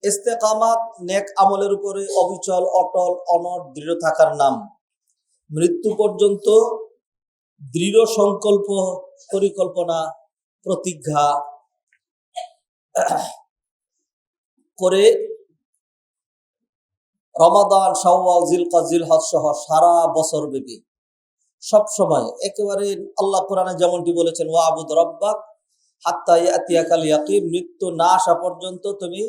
ইস্তেকামাত নেক আমলের উপরে অবিচল, অটল, অনড়, দৃঢ় থাকার নাম। মৃত্যু পর্যন্ত দৃঢ় সংকল্প, পরিকল্পনা, প্রতিজ্ঞা করে রমাদান, শাওয়াল, জিলকদ, জিলহজ সহ সারা বছর ব্যাপী সবসময় একেবারে আল্লাহ কোরআনে যেমনটি বলেছেন, ওয়াবুদ রব্বাক হাত্তা ইয়াতিয়াকাল ইয়াকিন, মৃত্যু না আসা পর্যন্ত তুমি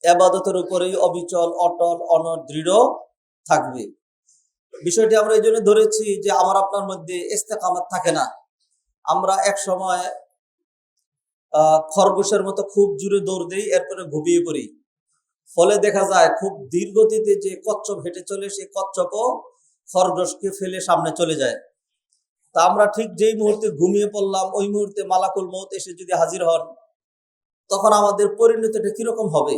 ইবাদতের উপরেই অবিচল, অটল, অনড়, দৃঢ় থাকবে। বিষয়টি আমরা এই জন্য ধরেছি যে আমার আপনার মধ্যে ইস্তেকামাত থাকে না। আমরা এক সময় খরগোশের মতো খুব জোরে দৌড় দিই, এরপরে ঘুমিয়ে পড়ি। ফলে দেখা যায় খুব ধীরগতিতে যে কচ্ছপ হেঁটে চলে, সেই কচ্ছপও খরগোশকে ফেলে সামনে চলে যায়। তা আমরা ঠিক যেই মুহূর্তে ঘুমিয়ে পড়লাম, ওই মুহূর্তে মালাকুল মউত এসে যদি হাজির হন, তখন আমাদের পরিণতিটা কিরকম হবে?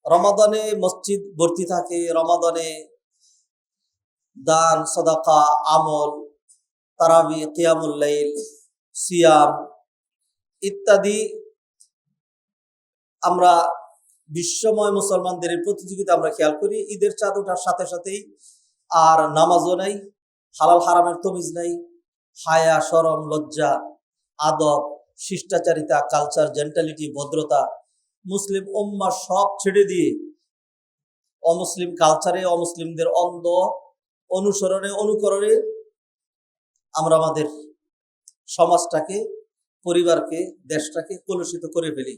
রমাদানে মসজিদ ভর্তি থাকে, রমাদানে দান, সাদাকা, আমল, তারাবি, কিয়ামুল লাইল, সিয়াম ইত্যাদি আমরা বিশ্বময় মুসলমানদের এই প্রতিযোগিতা আমরা খেয়াল করি। ঈদের চাঁদ ওঠার সাথে সাথেই আর নামাজও নাই, হালাল হারামের তমিজ নাই, হায়া, শরম, লজ্জা, আদব, শিষ্টাচারিতা, কালচার, জেন্টালিটি, ভদ্রতা, মুসলিম উম্মাহ সব ছেড়ে দিয়ে অমুসলিম কালচারে, অমুসলিমদের অন্ধ অনুসরণে, অনুকরণে আমরা আমাদের সমাজটাকে, পরিবারকে, দেশটাকে কলুষিত করে ফেলি।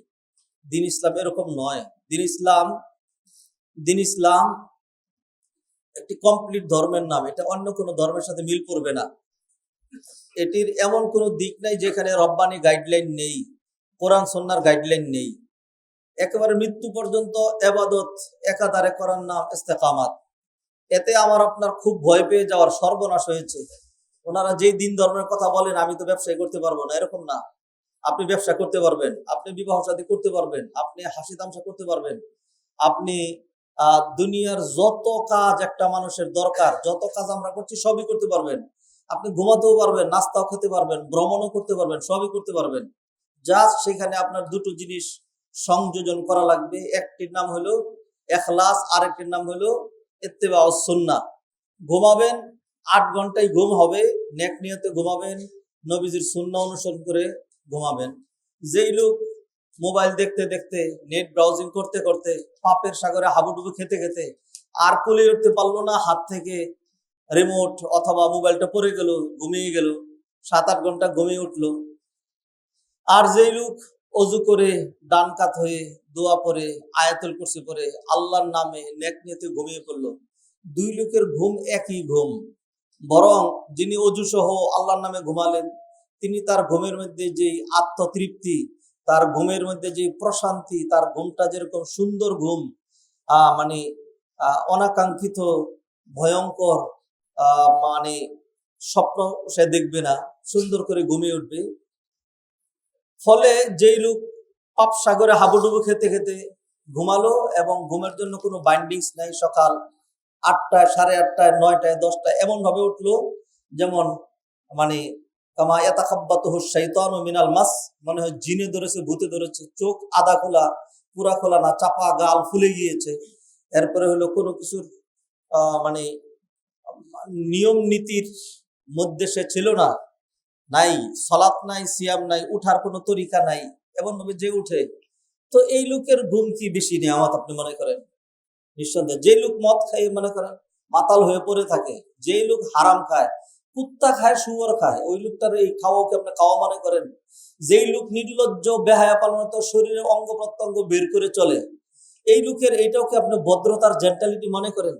দিন ইসলাম এরকম নয়। দিন ইসলাম একটি কমপ্লিট ধর্মের নাম। এটা অন্য কোনো ধর্মের সাথে মিল পড়বে না। এটির এমন কোনো দিক নাই যেখানে রব্বানি গাইডলাইন নেই, কোরআন সুন্নাহর গাইডলাইন নেই। একেবারে মৃত্যু পর্যন্ত ইবাদত একাধারে করার নাম ইস্তেকামাত। এতে আমার আপনার খুব ভয় পেয়ে যাওয়ার সর্বনাশ হয়েছে। ওনারা যেই দিন ধর্মের কথা বলেন, আমি তো ব্যবসায় করতে পারবো না, এরকম না। আপনি ব্যবসা করতে পারবেন, আপনি বিবাহ শাদী করতে পারবেন, আপনি হাসি তামসা করতে পারবেন, আপনি দুনিয়ার যত কাজ একটা মানুষের দরকার, যত কাজ আমরা করছি সবই করতে পারবেন। আপনি ঘুমাতেও পারবেন, নাস্তাও খেতে পারবেন, ভ্রমণও করতে পারবেন, সবই করতে পারবেন। জাস্ট সেখানে আপনার দুটো জিনিস সংযোজন করা লাগবে। একটির নাম হলো ইখলাস, আরেকটির নাম হলো ইত্তেবাউস সুন্নাহ। ঘুমাবেন, 8 ঘন্টায় ঘুম হবে, নেক নিয়তে ঘুমাবেন, নবীজির সুন্নাহ অনুসরণ করে ঘুমাবেন। যেই লোক মোবাইল দেখতে দেখতে, নেট ব্রাউজিং করতে করতে, পাপের সাগরে হাবুডুবু খেতে খেতে আর কোলে উঠতে পারলো না, হাত থেকে রিমোট অথবা মোবাইলটা পড়ে গেল, ঘুমিয়ে গেল, 7-8 ঘন্টা ঘুমিয়ে উঠলো। আর যেই লোক অজু করে ডান কাত হয়ে দোয়া পড়ে, আয়াতুল কুরসি পড়ে, আল্লাহর নামে নেক নিয়তে ঘুমিয়ে পড়লো, দুই লোকের ঘুম একই ঘুম। বরং যিনি অজু সহ আল্লাহর নামে ঘুমালেন, তিনি তার ঘুমের মধ্যে যে আত্মতৃপ্তি, তার ঘুমের মধ্যে যে প্রশান্তি, তার ঘুমটা যেরকম সুন্দর ঘুম, মানে অনাকাঙ্ক্ষিত ভয়ঙ্কর মানে স্বপ্ন সে দেখবে না, সুন্দর করে ঘুমিয়ে উঠবে। ফলে যেই লোক পাপ সাগরে হাবুডুবু খেতে খেতে ঘুমালো এবং ঘুমের জন্য কোনো বাইন্ডিংস নাই, সকাল 8টায়, 8:30টায়, 9টায়, 10টায় এমন ভাবে উঠলো যেমন মানে কামা ইয়াতাখাব্বাতুহু শাইতানু মিনাল মাস, মনে হয় জিনে ধরেছে, ভূতে ধরেছে। চোখ আধা খোলা, পুরা খোলা না, চাপা, গাল ফুলে গিয়েছে। এরপরে হলো কোনো কিছুর মানে নিয়ম নীতির মধ্যে সে ছিল না, নাই সালাত, নাই সিয়াম, নাই উঠার কোনো তরিকা নাই, এমন ভাবে যে উঠে। তো এই লোকের ঘুম কি বেশি নিয়ামত আপনি মনে করেন? নিঃসন্দেহে। যে লোক মদ খায় মনে করেন মাতাল হয়ে পড়ে থাকে, যে লোক হারাম খায়, কুত্তা খায়, শুয়োর খায়, ওই লোকটার এই খাওয়াকে আপনি খাওয়া মনে করেন? যেই লোক নির্লজ্জ, বেহায়া পালনত, শরীরে অঙ্গ প্রত্যঙ্গ বের করে চলে, এই লোকের এইটাও কি আপনি ভদ্রতার জেন্টালিটি মনে করেন?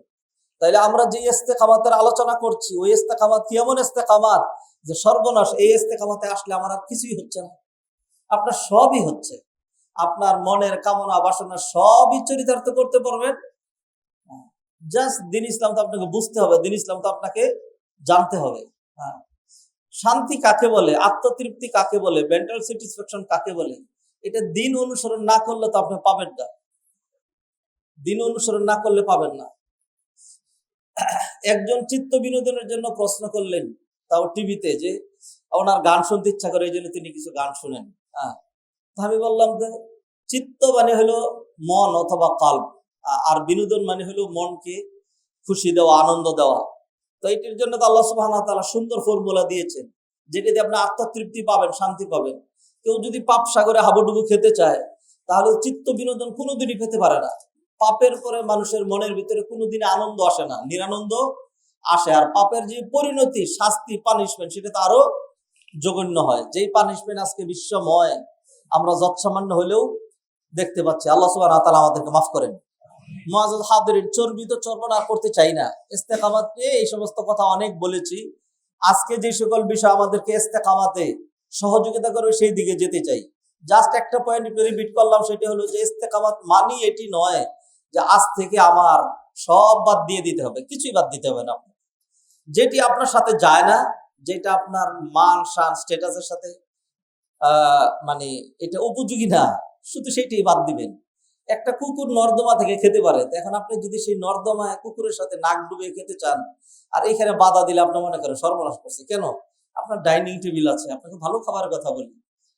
তাইলে আমরা যে ইস্তেকামাতের আলোচনা করছি, ওই ইস্তেকামাত কি এমন ইস্তেকামাত যে সর্বনাশ? এই ইস্তেকামাতে আসলে আমার আর কিছুই হচ্ছে না, আপনার সবই হচ্ছে। আপনার মনের কামনা বাসনা সবই চরিতার্থ করতে পারবেন। জাস্ট দিন ইসলাম তো আপনাকে বুঝতে হবে, দিন ইসলাম তো আপনাকে জানতে হবে। শান্তি কাকে বলে, আত্মতৃপ্তি কাকে বলে, মেন্টাল স্যাটিসফ্যাকশন কাকে বলে, এটা দিন অনুসরণ না করলে তো আপনি পাবেন না। দিন অনুসরণ না করলে পাবেন না। একজন চিত্ত বিনোদনের জন্য প্রশ্ন করলেন, তাও টিভিতে, যে ওনার গান শুনতে ইচ্ছা করে, এই জন্য তিনি কিছু গান শুনেন। আমি বললাম যে চিত্ত মানে হলো মন অথবা কল্প, আর বিনোদন মানে হলো মনকে খুশি দেওয়া, আনন্দ দেওয়া। তো এটির জন্য তো আল্লাহ সুবহানাহু ওয়া তাআলা সুন্দর ফর্মুলা দিয়েছেন, যেটিতে আপনি আত্মতৃপ্তি পাবেন, শান্তি পাবেন। কেউ যদি পাপ সাগরে হাবুডুবু খেতে চায়, তাহলে চিত্ত বিনোদন কোনোদিনই পেতে পারে না। পাপের পরে মানুষের মনের ভিতরে কোনোদিন আনন্দ আসে না, নিরানন্দ আসে। আর পাপের যে পরিণতি, শাস্তি, পানিশমেন্ট, সেটা তো আরো জঘন্য হয়। যেই পানিশমেন্ট আজকে বিশ্বময় আমরা যৎসামান্য হলেও দেখতে পাচ্ছি। আল্লাহ সুবহানাহু ওয়া তাআলা আমাদেরকে মাফ করেন। মুআজ্জাজ হাদিরিন, চর্বিত চর্বণ আর করতে চাই না। ইস্তেকামাত নিয়ে এই সমস্ত কথা অনেক বলেছি। আজকে যে সকল বিষয় আমাদেরকে ইস্তেকামাতে সহযোগিতা করবে সেই দিকে যেতে চাই। জাস্ট একটা পয়েন্ট রিপিট করলাম, সেটা হলো যে ইস্তেকামাত মানি এটি নয় যে আজ থেকে আমার সব বাদ দিয়ে দিতে হবে, কিছুই বাদ দিতে হবে না। যেটি আপনার সাথে যায় না, যেটা আপনার মান শান স্ট্যাটাসের সাথে মানে এটা উপযোগী না, শুধু সেটাই বাদ দিবেন। একটা কুকুর নর্দমা থেকে খেতে পারে, এখন আপনি যদি সেই নর্দমায় কুকুরের সাথে নাক ডুবে খেতে চান, আর এখানে বাধা দিলে আপনি মনে করেন সর্বনাশ করছে। কেন? আপনার ডাইনিং টেবিল আছে, আপনাকে ভালো খাবারের কথা বলি,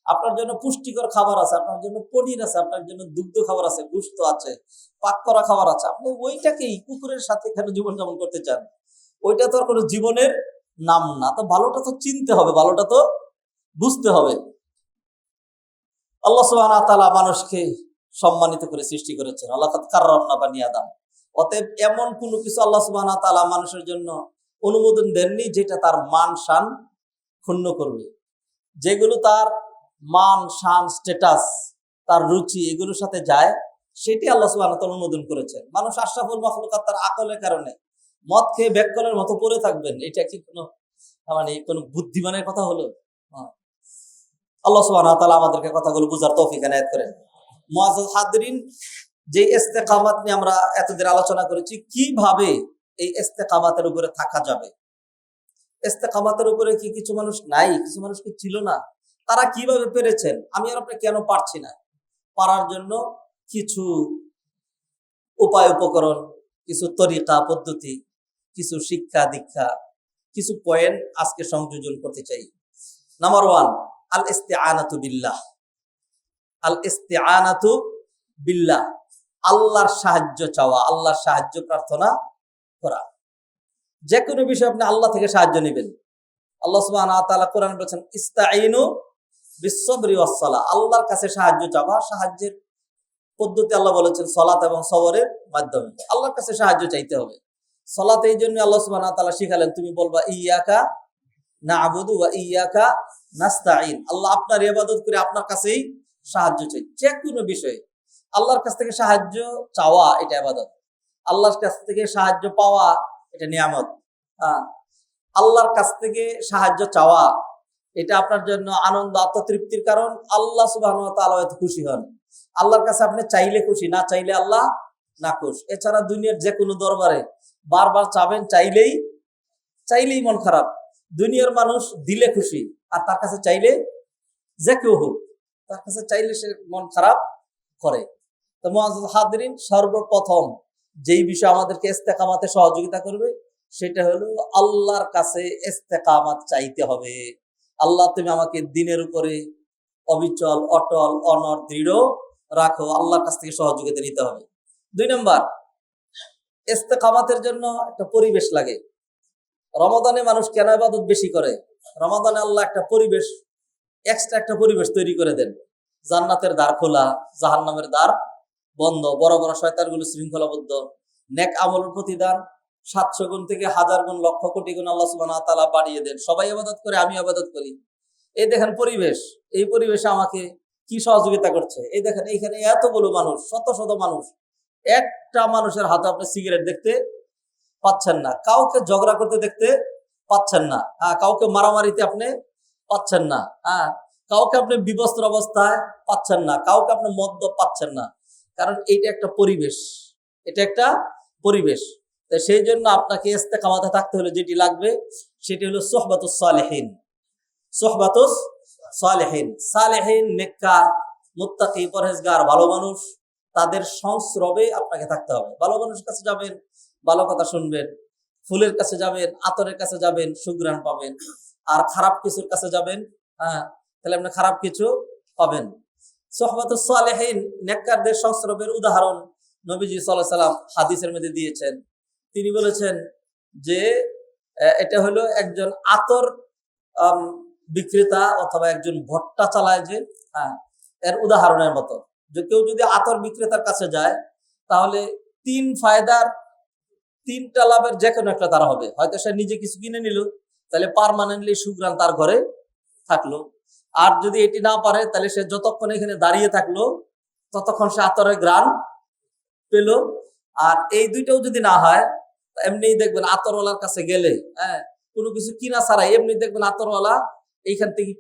আপনার জন্য পুষ্টিকর খাবার আছে, আপনার জন্য পনির আছে, আপনার জন্য দুগ্ধ খাবার আছে, গোশত আছে, পাক করা খাবার আছে। আপনি ওইটাকেই কুকুরের সাথে এখানে জীবনযাপন করতে চান, ওইটা তো আর কোনো জীবনের নাম না। তো ভালোটা তো চিনতে হবে, ভালোটা তো বুঝতে হবে। আল্লাহ সুবহানাহু ওয়া তাআলা মানুষকে সম্মানিত করে সৃষ্টি করেছেন। ওয়ালাকাদ কাররামনা বানি আদম। অতএব এমন কোনো কিছু আল্লাহ সুবহানাহু ওয়া তাআলা মানুষের জন্য অনুমোদন দেননি যেটা তার মান শান ক্ষুণ্ণ করবে। যেগুলো তার মান শান স্ট্যাটাস, তার রুচি, এগুলোর সাথে যায়, সেটি আল্লাহ সুবহানাহু ওয়া তাআলা অনুমোদন করেছেন। মানুষ আশরাফুল মাখলুকাত, তার আকলের কারণে মদ খেয়ে ব্যাককলের মতো পড়ে থাকবেন, এটা কি কোনো কোনো বুদ্ধিমানের কথা হলো? আল্লাহ সুবহানাহু ওয়া তাআলা আমাদেরকে কথাগুলো বুঝার তৌফিক এনায়েত করেন। মুআজ্জাজ হাদিরিন, যে ইস্তেকামাত নিয়ে আমরা এতদিন আলোচনা করেছি, কিভাবে এই ইস্তেকামাতের উপরে থাকা যাবে। ইস্তেকামাতের উপরে কি কিছু মানুষ নাই? কিছু মানুষ কি ছিল না? তারা কিভাবে পেরেছেন? আমি আর আপনি কেন পারছি না? পারার জন্য কিছু উপায় উপকরণ, কিছু তরিকা পদ্ধতি, কিছু শিক্ষা দীক্ষা, কিছু পয়েন্ট আজকে সংযোজন করতে চাই। নাম্বার 1, আল ইস্তিআনাতু বিল্লাহ। আল ইস্তিআনাতু বিল্লাহ, আল্লাহর সাহায্য চাওয়া, আল্লাহর সাহায্য প্রার্থনা করা। যে কোনো বিষয়ে আপনি আল্লাহ থেকে সাহায্য নেবেন। আল্লাহ সুবহানাহু ওয়া তাআলা কোরআনে বলেছেন, ইস্তাঈনু বিস-সাবরি ওয়াস-সালাহ। আল্লাহর কাছে সাহায্য চাওয়া, সাহায্যের পদ্ধতি আল্লাহ বলেছেন সালাত এবং সবরের মাধ্যমে। আল্লাহর কাছে সাহায্য চাইতে হবে। সালাত এই জন্য আল্লাহ সুবহানাহু ওয়া তাআলা শিখালেন, তুমি বলবা ইয়াকা না'বুদু ওয়া ইয়াকা নাস্তাঈন। আল্লাহ আপনার ইবাদত করে আপনার কাছেই সাহায্য চাই। যে কোনো বিষয়ে আল্লাহর কাছ থেকে সাহায্য চাওয়া, এটা ইবাদত। আল্লাহর কাছ থেকে সাহায্য পাওয়া, এটা নিয়ামত। আল্লাহর কাছ থেকে সাহায্য চাওয়া, এটা আপনার জন্য আনন্দ, আত্মতৃপ্তির কারণ। আল্লাহ সুবহানাহু ওয়া তাআলা এতে খুশি হন। আল্লাহর কাছে আপনি চাইলে খুশি, না চাইলে আল্লাহ নাখুশ। এছাড়া দুনিয়ার যে কোনো দরবারে বারবার চাবেন, চাইলেই মন খারাপ। দুনিয়ার মানুষ দিলে খুশি, আর তার কাছে চাইলে, যে কেউ হোক, তার কাছে চাইলে সে মন খারাপ করে। তো মুআজ্জাজ হাদিরিন, সর্বপ্রথম যেই বিষয় আমাদেরকে ইস্তেকামাতে সহযোগিতা করবে, সেটা হলো আল্লাহর কাছে ইস্তেকামাত চাইতে হবে। আল্লাহ, তুমি আমাকে দিনের উপরে অবিচল, অটল, অনড়, দৃঢ় রাখো। আল্লাহর কাছ থেকে সহযোগিতা নিতে হবে। 2 নম্বর, ইস্তেকামাতের জন্য একটা পরিবেশ লাগে। রমাদানে মানুষ কেন ইবাদত বেশি করে? রমাদানে আল্লাহ একটা পরিবেশ, এক্সট্রা একটা পরিবেশ তৈরি করে দেন। জান্নাতের দ্বার খোলা, জাহান্নামের দ্বার বন্ধ, বড় বড় শয়তানগুলো শৃঙ্খলাবদ্ধ। নেক আমলের প্রতিদান 700 গুণ থেকে 1000 গুণ, লক্ষ কোটি গুণ আল্লাহ সুবহানাহু ওয়া তাআলা বাড়িয়ে দেন। সবাই ইবাদত করে, আমি ইবাদত করি। এই দেখেন পরিবেশ, এই পরিবেশে আমাকে কি সহযোগিতা করছে? এই দেখেন এইখানে এতগুলো মানুষ, শত শত মানুষ, একটা মানুষের হাতে আপনি সিগারেট দেখতে পাচ্ছেন না, কাউকে ঝগড়া করতে দেখতে পাচ্ছেন না, কাউকে মারামারিতে আপনি পাচ্ছেন না, কাউকে আপনি বিবস্ত্র অবস্থায় পাচ্ছেন না, কাউকে আপনি মদ্যপ পাচ্ছেন না। কারণ এইটা একটা পরিবেশ, এটা একটা পরিবেশ। তাই সেই জন্য আপনাকে ইস্তেকামাতে থাকতে হলে যেটি লাগবে, সেটি হলো সুহবাতুস সালিহিন। সুহবাতুস সালিহিন, সালেহিন, নেককার, মুত্তাকি, পরহেজগার, ভালো মানুষ, তাদের সংস্রবে আপনাকে থাকতে হবে। ভালো মানুষের কাছে যাবেন, ভালো কথা শুনবেন। ফুলের কাছে যাবেন, আতরের কাছে যাবেন, সুঘ্রাণ পাবেন। আর খারাপ কিছুর কাছে যাবেন, তাহলে আপনি খারাপ কিছু পাবেন। সোহবতুস সালেহিন, নেককারদের সংস্রবের উদাহরণ নবীজি সাল্লাল্লাহু আলাইহি সাল্লাম হাদিসের মধ্যে দিয়েছেন। তিনি বলেছেন যে এটা হলো একজন আতর বিক্রেতা অথবা একজন ভট্টা চালায় যে, হ্যাঁ, এর উদাহরণের মতো, যে কেউ যদি আতর বিক্রেতার কাছে যায় তাহলে 3টা লাভের যে কোনো একটা তারা হবে। হয়তো সে নিজে কিছু কিনে নিল, তাহলে পার্মানেন্টলি সুঘ্রাণ তার ঘরে থাকলো। আর যদি এটি না পারে তাহলে সে যতক্ষণ এখানে দাঁড়িয়ে থাকলো ততক্ষণ সে আতরের ঘ্রাণ পেল। আর এই দুইটাও যদি না হয়, এমনি দেখবেন আতরওয়ালার কাছে গেলে, হ্যাঁ, কোনো কিছু কিনা ছাড়াই এমনি দেখবেন আতরওয়ালা এইখান থেকে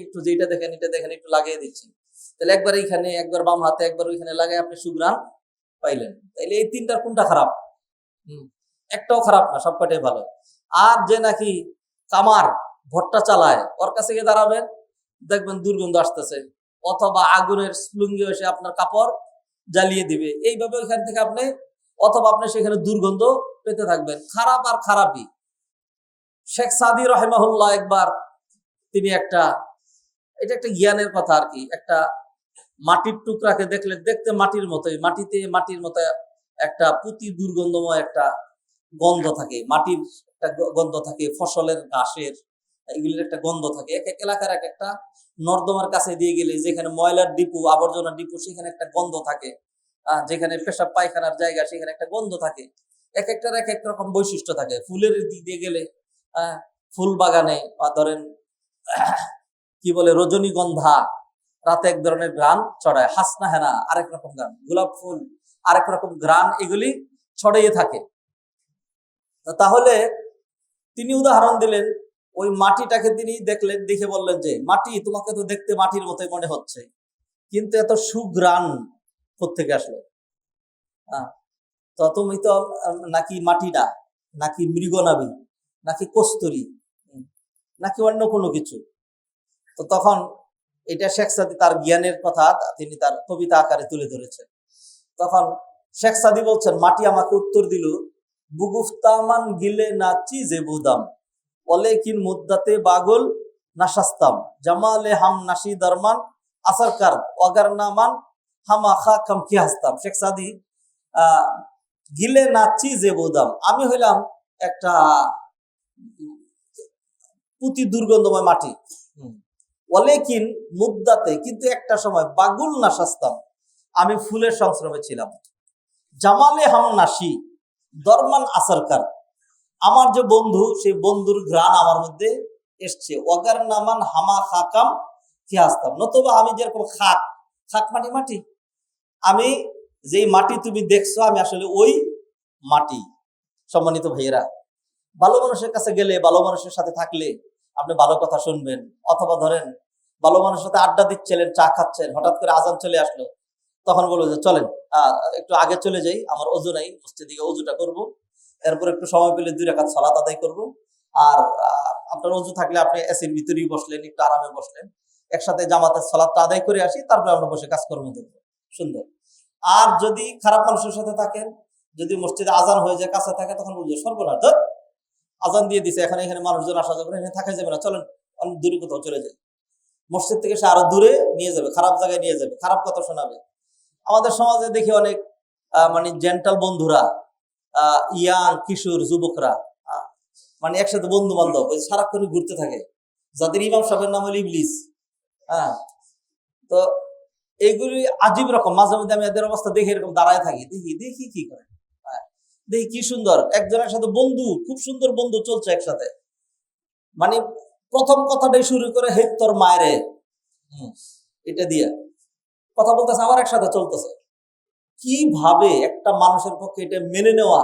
একটু যেটা দেখেন এটা দেখেন একটু লাগিয়ে দিচ্ছে। তাহলে একবার এইখানে, একবার বাম হাতে, একবার ওইখানে লাগাই আপনি সুঘ্রাণ পাইলেন। তাইলে এই 3টার কোনটা খারাপ? একটাও খারাপ না, সবকটাই ভালো। আর যে নাকি কামার ভট্টা চালায়, ওর কাছে গিয়ে দাঁড়াবেন, দেখবেন দুর্গন্ধ আসতেছে, অথবা আগুনের স্লুঙ্গি এসে আপনার কাপড় জ্বালিয়ে দিবে। এইভাবে ওইখান থেকে আপনি, অথবা আপনি সেখানে দুর্গন্ধ পেতে থাকবেন। খারাপ আর খারাপই। শেখ সাদি রাহিমাহুল্লাহ একবার তিনি এটা একটা জ্ঞানের কথা আর কি, একটা মাটির টুকরাকে দেখলে, দেখতে মাটির মতোই, মাটির মতো একটা পুঁতি দুর্গন্ধময় একটা গন্ধ থাকে, মাটির একটা গন্ধ থাকে, ফসলের ঘাসের এগুলির একটা গন্ধ থাকে। এক এক এলাকার এক একটা নর্দমার কাছে দিয়ে গেলে, যেখানে ময়লার ডিপু, আবর্জনা ডিপু, সেখানে একটা গন্ধ থাকে। যেখানে পেশাব পায়খানার জায়গা, সেখানে একটা গন্ধ থাকে। এক একটার এক এক রকম বৈশিষ্ট্য থাকে। ফুলের দিক দিয়ে গেলে, ফুল বাগানে বা ধরেন কি বলে রজনীগন্ধা, রাতে এক ধরনের ঘ্রাণ ছড়ায়, হাসনা হেনা আরেক রকম ঘ্রাণ, গোলাপ ফুল আরেক রকম ঘ্রাণ, এগুলি ছড়িয়ে থাকে। তাহলে তিনি উদাহরণ দিলেন, ওই মাটিটাকে তিনি দেখলেন, দেখে বললেন যে, মাটি, তোমাকে তো দেখতে মাটির মতোই মনে হচ্ছে, কিন্তু এত সুঘ্রাণ কোত্থেকে আসলো? তো তুমি তো নাকি মাটি না, নাকি মৃগনাভি, নাকি কস্তুরী, নাকি অন্য কোনো কিছু? তো তখন এটা শেখ সাদি তার জ্ঞানের কথা তিনি তার কবিতা আকারে তুলে ধরেছেন। তখন শেখ সাদি বলছেন, মাটি আমাকে উত্তর দিল, বুগুফতামান গিলে নাচি যে বুদাম, ওলেকিন মুদ্দাতে বাগল নাশাস্তাম, জামালে হাম নাসি দরমান আসারকার ওয়াগার নামান হামা খা কাম কি হাসতাম। শেখ সাদি গিলে নাচি যে বুদাম, আমি হইলাম একটা পুঁতি দুর্গন্ধময় মাটি, ওলেকিন মুদ্দাতে, কিন্তু একটা সময় বাগুল নাশাস্তাম, আমি ফুলের সংস্রবে ছিলাম। জামালে হাম নাসি দরমান আসারকার, আমার যে বন্ধু, সেই বন্ধুর ঘ্রাণ আমার মধ্যে এসছে। ওয়াগার নামান হামা খাকাম কি আসতাম, নতুবা আমি যেরকম খাক মাটি, আমি যেই মাটি তুমি দেখছো, আমি আসলে ওই মাটি। সম্মানিত ভাইয়েরা, ভালো মানুষের কাছে গেলে, ভালো মানুষের সাথে থাকলে আপনি ভালো কথা শুনবেন। অথবা ধরেন ভালো মানুষের সাথে আড্ডা দিচ্ছিলেন, চা খাচ্ছেন, হঠাৎ করে আজান চলে আসলো, তখন বলবো যে চলেন একটু আগে চলে যাই, আমার ওযু নাই, মসজিদে গিয়ে ওযুটা করবো, এরপর একটু সময় পেলে 2 রাকাত সালাত আদায় করবো। আর আপনার ওযু থাকলে আপনি এসির ভিতরেই বসলেন, একটু আরামে বসলেন, একসাথে জামাতের সালাতটা আদায় করে আসি, তারপরে আমরা বসে কাজকর্ম করবো। সুন্দর। আর যদি খারাপ মানুষের সাথে থাকেন, যদি মসজিদে আজান হয়ে যায়, কাছে থাকে, তখন বলছে সর্বনাশ, ধর আজান দিয়ে দিছে, এখানে মানুষজন আসা যাবে না, এখানে থাকা যাবে না, চলেন অনেক দূরে কোথাও চলে যায়। মসজিদ থেকে সে আরো দূরে নিয়ে যাবে, খারাপ জায়গায় নিয়ে যাবে, খারাপ কথা শোনাবে। আমাদের সমাজে দেখি অনেক মানে জেন্টাল বন্ধুরা, ইয়াং কিশোর যুবকরা, মানে একসাথে বন্ধু বান্ধব সারাক্ষণ ঘুরতে থাকে, যাদের ইমাম সাহেবের নাম হলো ইবলিস। তো এইগুলি আজীব রকম। মাঝে মধ্যে আমি এদের অবস্থা দেখে এরকম দাঁড়ায় থাকি, দেখি কি করে, দেখি কি সুন্দর একজনের সাথে বন্ধু, খুব সুন্দর বন্ধু চলছে একসাথে, মানে প্রথম কথাটাই শুরু করে হে তোর মায়েরে, এটা দিয়া কথা বলতেছে, আমার একসাথে চলতেছে। কিভাবে একটা মানুষের পক্ষে এটা মেনে নেওয়া,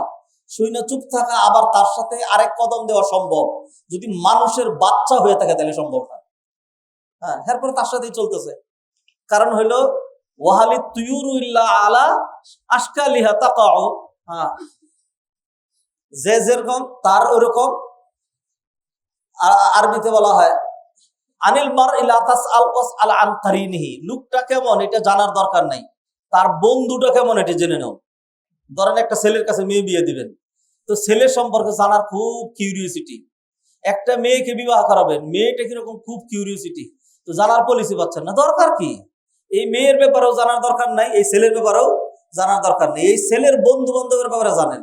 শুনে চুপ থাকা, আবার তার সাথে আরেক কদম দেওয়া সম্ভব? যদি মানুষের বাচ্চা হয়ে থাকে তাহলে সম্ভব না। এরপরে তার সাথেই চলতেছে। কারণ হইলো ওয়াহালি তুয়ুরু ইল্লা আলা আশকালিহা তাকাউ, যে যেরকম তার ওরকম। আরবিতে বলা হয় আনিল মার ইলা তাসআল ওয়াসআল আন কারিনিহি, লোকটা কেমন এটা জানার দরকার নাই, তার বন্ধুটা কেমন এটা জেনে নাও। ধরেন একটা ছেলের কাছে মেয়ে বিয়ে দিবেন, তো ছেলের সম্পর্কে জানার খুব কিউরিওসিটি। একটা মেয়েকে বিবাহ করাবেন, মেয়েটা কিরকম খুব কিউরিওসিটি, তো জানার পলিসি পাচ্ছেন না, দরকার কি? এই মেয়ের ব্যাপারেও জানার দরকার নাই, এই ছেলের ব্যাপারেও জানার দরকার নেই। এই ছেলের বন্ধু বান্ধবের ব্যাপারে জানেন,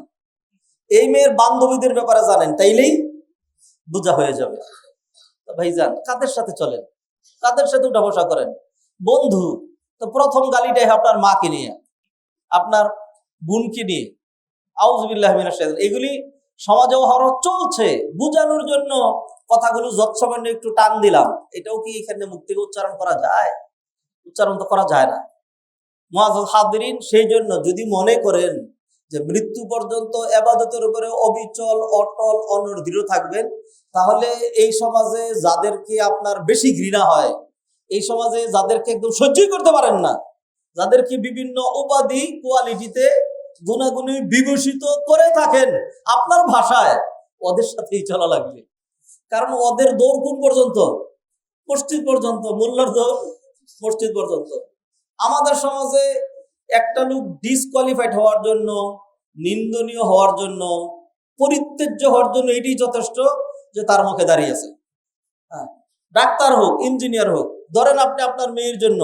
এই মেয়ের বান্ধবীদের ব্যাপারে জানেন, তাইলেই বোঝা হয়ে যাবে। ভাইজান, কাদের সাথে চলেন, কাদের সাথে উঠা বসা করেন? বন্ধু তো প্রথম গালিটাই আপনার মাকে নিয়ে, আপনার বোনকে নিয়ে। আউযুবিল্লাহি মিনাশ শাইতানির রাজিম। এগুলি সমাজেও হরর চলছে, বুঝানোর জন্য কথাগুলো যৎসামান্য একটু টান দিলাম। এটাও কি এখানে মুখ থেকে উচ্চারণ করা যায়? উচ্চারণ তো করা যায় না। মুআজ্জাজ হাদিরিন, সেই জন্য যদি মনে করেন যে মৃত্যু পর্যন্ত ইবাদতের উপরে অবিচল, অটল, অনড় থাকবেন, তাহলে এই সমাজে যাদেরকে আপনার বেশি ঘৃণা হয়, এই সমাজে যাদেরকে একদম সহ্যই করতে পারেন না, যাদেরকে বিভিন্ন উপাধি কোয়ালিটিতে গুণাগুণি বিভূষিত করে থাকেন আপনার ভাষায়, ওদের সাথেই চলা লাগবে। কারণ ওদের দৌড় কোন পর্যন্ত? মসজিদ পর্যন্ত। মোল্লার দৌড় মসজিদ পর্যন্ত। আমাদের সমাজে একটা লোক ডিসকোয়ালিফাইড হওয়ার জন্য, নিন্দনীয় হওয়ার জন্য, পরিত্যাজ্য হওয়ার জন্য এটি যথেষ্ট যে তার মুখে দাঁড়িয়েছে। হ্যাঁ, ডাক্তার হোক, ইঞ্জিনিয়ার হোক, ধরেন আপনি আপনার মেয়ের জন্য,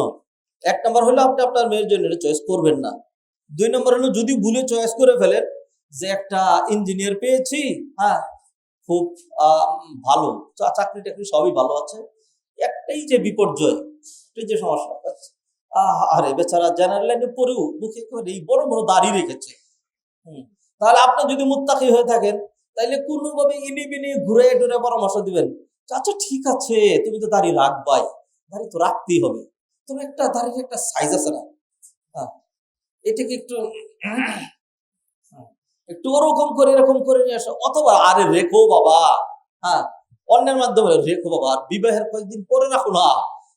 এক নম্বর হলো আপনি আপনার মেয়ের জন্য চয়েস করবেন না। দুই নম্বর হলো যদি ভুলে চয়েস করে ফেলেন যে একটা ইঞ্জিনিয়ার পেয়েছি, হ্যাঁ খুব ভালো, চাকরি টাকরি সবই ভালো আছে, একটাই যে বিপর্যয়, একটাই যে সমস্যা, আরে বেচারা জেনারেল লাইনে পড়েও মুখে করে এই বড় বড় দাড়ি রেখেছে। তাহলে আপনি যদি মুত্তাকি হয়ে থাকেন, তাইলে কোনোভাবে ইনি বিনি ঘুরে টুরে পরামর্শ দিবেন, আচ্ছা ঠিক আছে তুমি তো দাড়ি রাখবাই, দাড়ি তো রাখতেই হবে, তুমি একটা দাড়ির একটা সাইজ আছে না, হ্যাঁ এটাকে একটু একটু ওরকম করে এরকম করে নিয়ে আসো, অথবা আরে রেখো বাবা, হ্যাঁ অন্যের মাধ্যমে রেখো বাবা, আর বিবাহের কয়েকদিন পরে রাখো না,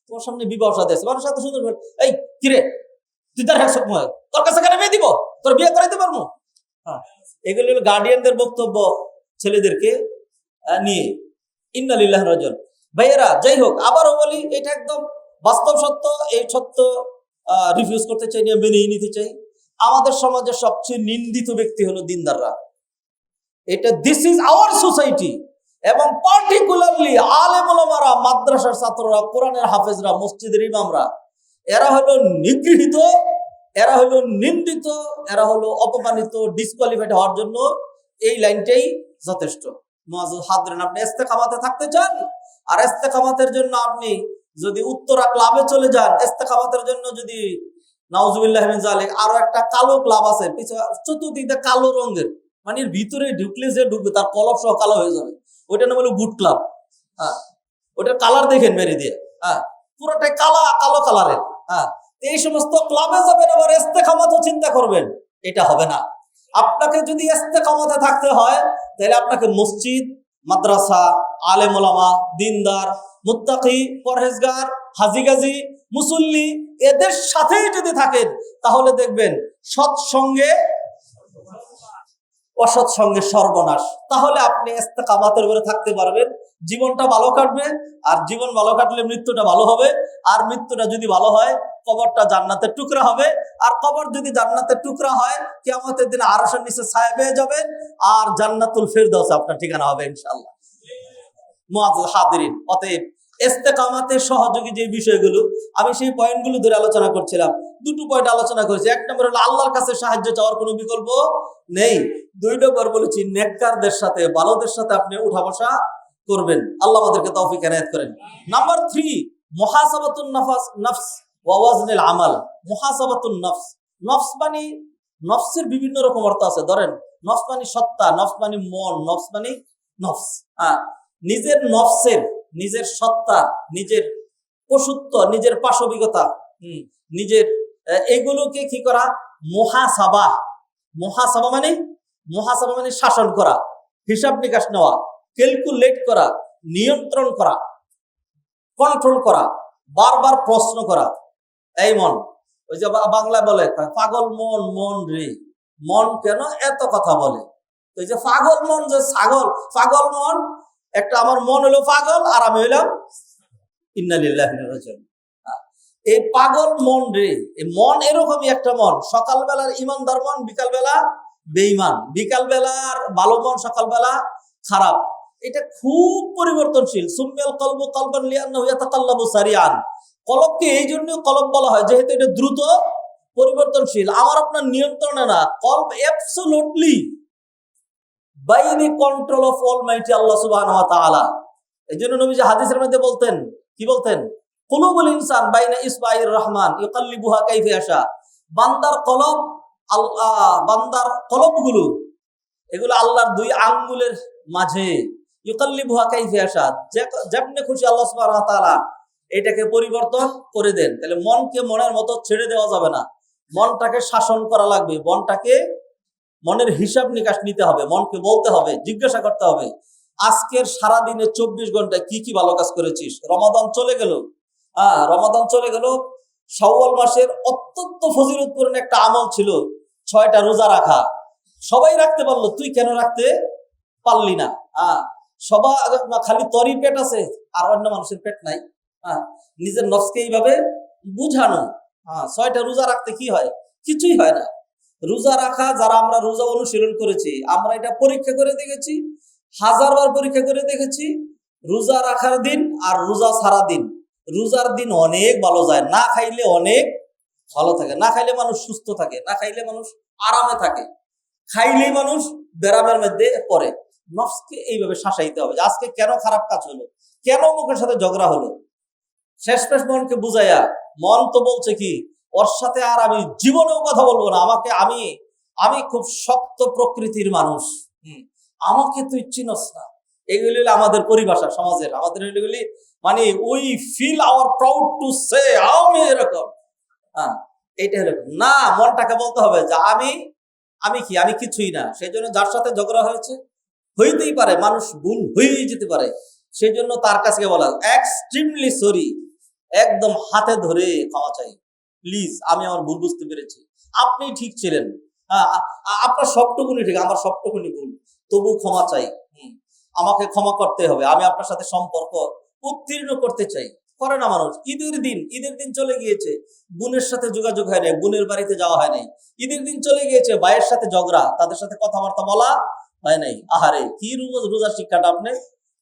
তোমার সামনে বিবাহ সাথে আছে, মানুষ এত সুন্দর বলে, এই কিরে তুই তার একশো তোর কাছে কেন বিয়ে দিব, তোর বিয়ে করাইতে পারবো? হ্যাঁ, এগুলো হলো গার্ডিয়ানদের বক্তব্য ছেলেদেরকে নিয়ে। ইন্না লিল্লাহি ওয়া ইন্না ইলাইহি রাজিউন। ভাইয়েরা, যাই হোক, আবারও বলি, এটা একদম বাস্তব সত্য। এই সত্য রিফিউজ করতে চাই না, মেনেই নিতে চাই। আমাদের সমাজের সবচেয়ে নিন্দিত ব্যক্তি হলো দিনদাররা। এটা দিস ইজ আওয়ার সোসাইটি। এবং পার্টিকুলারলি আলেম ওলামারা, মাদ্রাসার ছাত্ররা, কোরআনের হাফেজরা, মসজিদের ইমামরা, এরা হলো নিগৃহীত, এরা হলো নিন্দিত, এরা হলো অপমানিত। ডিসকোয়ালিফাইড হওয়ার জন্য এই লাইনটাই যথেষ্ট। মুআজ্জাজ হাদিরিন, আপনি ইস্তেকামাতে থাকতে চান, আর ইস্তেকামাতের জন্য আপনি যদি উত্তরা ক্লাবে চলে যান, ইস্তেকামাতের জন্য যদি নাউজুবিল্লাহি মিন যালিক আরো একটা কালো ক্লাব আছে, চতুর্দিকে কালো রঙের, মানে এর ভিতরে ঢুকলে যে ঢুকবে তার কলপ সহ কালো হয়ে যাবে, ওইটা নাম হলো বুট ক্লাব। হ্যাঁ, ওটার কালার দেখেন মেরে দিয়ে, হ্যাঁ পুরোটাই কালো কালারের। হ্যাঁ, এই সমস্ত ক্লাবে যাবেন, আবার ইস্তেকামাতও চিন্তা করবেন, এটা হবে না। আপনাকে যদি ইস্তেকামাতে থাকতে হয়, তাহলে আপনাকে মসজিদ, মাদ্রাসা, আলেম ওলামা, দিনদার, মুত্তাকি, পরহেজগার, হাজি গাজী, মুসল্লি, এদের সাথেই যদি থাকেন, তাহলে দেখবেন সৎসঙ্গে অসৎ সঙ্গে সর্বনাশ। তাহলে আপনি ইস্তেকামাতের উপরে থাকতে পারবেন, জীবনটা ভালো কাটবে। আর জীবন ভালো কাটলে মৃত্যুটা ভালো হবে। আর মৃত্যুটা যদি ভালো হয়, কবরটা জান্নাতের টুকরা হবে। আর কবর যদি জান্নাতের টুকরা হয়, কিয়ামতের দিন আরশের নিচে ছায়া পেয়ে যাবেন, আর জান্নাতুল ফিরদাউস আপনার ঠিকানা হবে ইনশাআল্লাহ। মুআজ্জাজ হাদিরিন, অতএব ইস্তেকামাতের সহযোগী যে বিষয়গুলো, আমি সেই পয়েন্টগুলো ধরে আলোচনা করছিলাম। দুটো পয়েন্ট আলোচনা করেছি। এক নম্বর হলো আল্লাহর কাছে সাহায্য চাওয়ার কোনো বিকল্প নেই। দুই নম্বর বলেছি নেককারদের সাথে, ভালোদের সাথে আপনি উঠা বসা করবেন। আল্লাহ আমাদেরকে তৌফিক এনায়েত করেন। নাম্বার 3, মুহাসাবাতুন নফস ওয়া ওয়াজনুল আমাল। মুহাসাবাতুন নফস, নফস মানে নফসের বিভিন্ন রকম অর্থ আছে। ধরেন নফস মানে সত্তা, নফস মানে মন, নফস মানে নফস। নিজের নফসের, নিজের সত্তা, নিজের পশুত্ব, নিজের পাশবিকতা, নিজের এগুলোকে কি করা? মুহাসাবা। মুহাসাবা মানে শাসন করা, হিসাব নিকাশ নেওয়া, ক্যালকুলেট করা, নিয়ন্ত্রণ করা, কন্ট্রোল করা, বারবার প্রশ্ন করা। এই মন, ওই যে বাংলায় বলে পাগল মন, মন রে, মন কেন এত কথা বলে? ওই যে পাগল মন, যে ছাগল, পাগল মন, একটা আমার মন হলো পাগল, আর আমি হইলাম ইন্না লিল্লাহি ওয়া ইন্না ইলাইহি রাজিউন। এই পাগল মন রে, এই মন এরকমই একটা মন। সকালবেলার ইমানদার মন, বিকালবেলা বেঈমান, বিকালবেলার ভালো মন, সকালবেলা খারাপ। এটা খুব পরিবর্তনশীল। সুম্মিয়াল কলবু কলবান লিআন্নাহু ইয়াতাকাল্লাবু সারিআন। কলবকে এই জন্য কলব বলা হয় যেহেতু এটা দ্রুত পরিবর্তনশীল, আমার আপনার নিয়ন্ত্রণে না। কলব absolutely by the control of almighty Allah সুবহানাহু ওয়া তাআলা। এই জন্য নবীজি হাদিসের মধ্যে বলতেন, কি বলতেন? কুলুবুল ইনসান বাইনা ইসবাইর রহমান ইউকাল্লিবুহা কাইফা ইয়াশা। বান্দার কলব, আল্লাহ বান্দার কলবগুলো এগুলো আল্লাহর দুই আঙ্গুলের মাঝে, ইউকাল্লিবুহা কাইফা ইয়াশা, যেমনি খুশি আল্লাহ সুবহানাহু ওয়া তাআলা এটাকে পরিবর্তন করে দেন। তাহলে মনকে মনের মতো ছেড়ে দেওয়া যাবে না, মনটাকে শাসন করা লাগবে, মনের হিসাব নিকাশ নিতে হবে, মনকে বলতে হবে, জিজ্ঞাসা করতে হবে আজকের সারাদিনে 24 ঘন্টায় কি কি ভালো কাজ করেছিস। রমাদান চলে গেল, রমাদান চলে গেল, শাওয়াল মাসের অত্যন্ত ফজিলতপূর্ণ একটা আমল ছিল 6টা রোজা রাখা। সবাই রাখতে পারলো, তুই কেন রাখতে পারলি না? সবাই খালি তরি পেট আছে আর অন্য মানুষের পেট নাই। নিজের নফসকে এইভাবে বুঝানো। 6টা রোজা রাখতে কি হয়? কিছুই হয় না। রোজা রাখা, যারা আমরা রোজা অনুশীলন করেছি, আমরা এটা পরীক্ষা করে দেখেছি, 1000বার পরীক্ষা করে দেখেছি। রোজা রাখার দিন আর রোজা ছাড়া দিন, রোজার দিন অনেক ভালো যায়। না খাইলে অনেক ভালো থাকে, না খাইলে মানুষ সুস্থ থাকে, না খাইলে মানুষ আরামে থাকে, খাইলেই মানুষ ব্যারামের মধ্যে পড়ে। নফসকে এইভাবে শাসাইতে হবে যে আজকে কেন খারাপ কাজ হলো, কেন মুখের সাথে ঝগড়া হলো। শেষ মনকে বুঝাইয়া, মন তো বলছে কি ওর সাথে আর আমি জীবনেও কথা বলবো না, আমি খুব শক্ত প্রকৃতির মানুষ, আমাকে তুই চিনস না। এগুলি আমাদের পরিভাষা সমাজের, আমাদের এগুলি মানে we feel our proud to say আমি এরকম। এইটা এরকম না, মনটাকে বলতে হবে যে আমি কিছুই না। সেই জন্য যার সাথে ঝগড়া হইতেই পারে, মানুষ ভুল হয়েই যেতে পারে, সেই জন্য তার কাছে বলা এক্সট্রিমলি সরি, একদম হাতে ধরে ক্ষমা চাই, প্লিজ আমি আমার ভুল বুঝতে পেরেছি, আপনি ঠিক ছিলেন, আপনার সবটুকুনি ঠিক, আমার সবটুকুনি ভুল, তবু ক্ষমা চাই, আমাকে ক্ষমা করতে হবে, আমি আপনার সাথে সম্পর্ক উত্তীর্ণ করতে চাই। করে না মানুষ। ঈদের দিন চলে গিয়েছে, বোনের সাথে যোগাযোগ হয় নাই, বোনের বাড়িতে যাওয়া হয় নাই। ঈদের দিন চলে গিয়েছে, ভাইয়ের সাথে ঝগড়া, তাদের সাথে কথাবার্তা বলা হয় নাই। আহারে কি রোজার শিক্ষাটা আপনি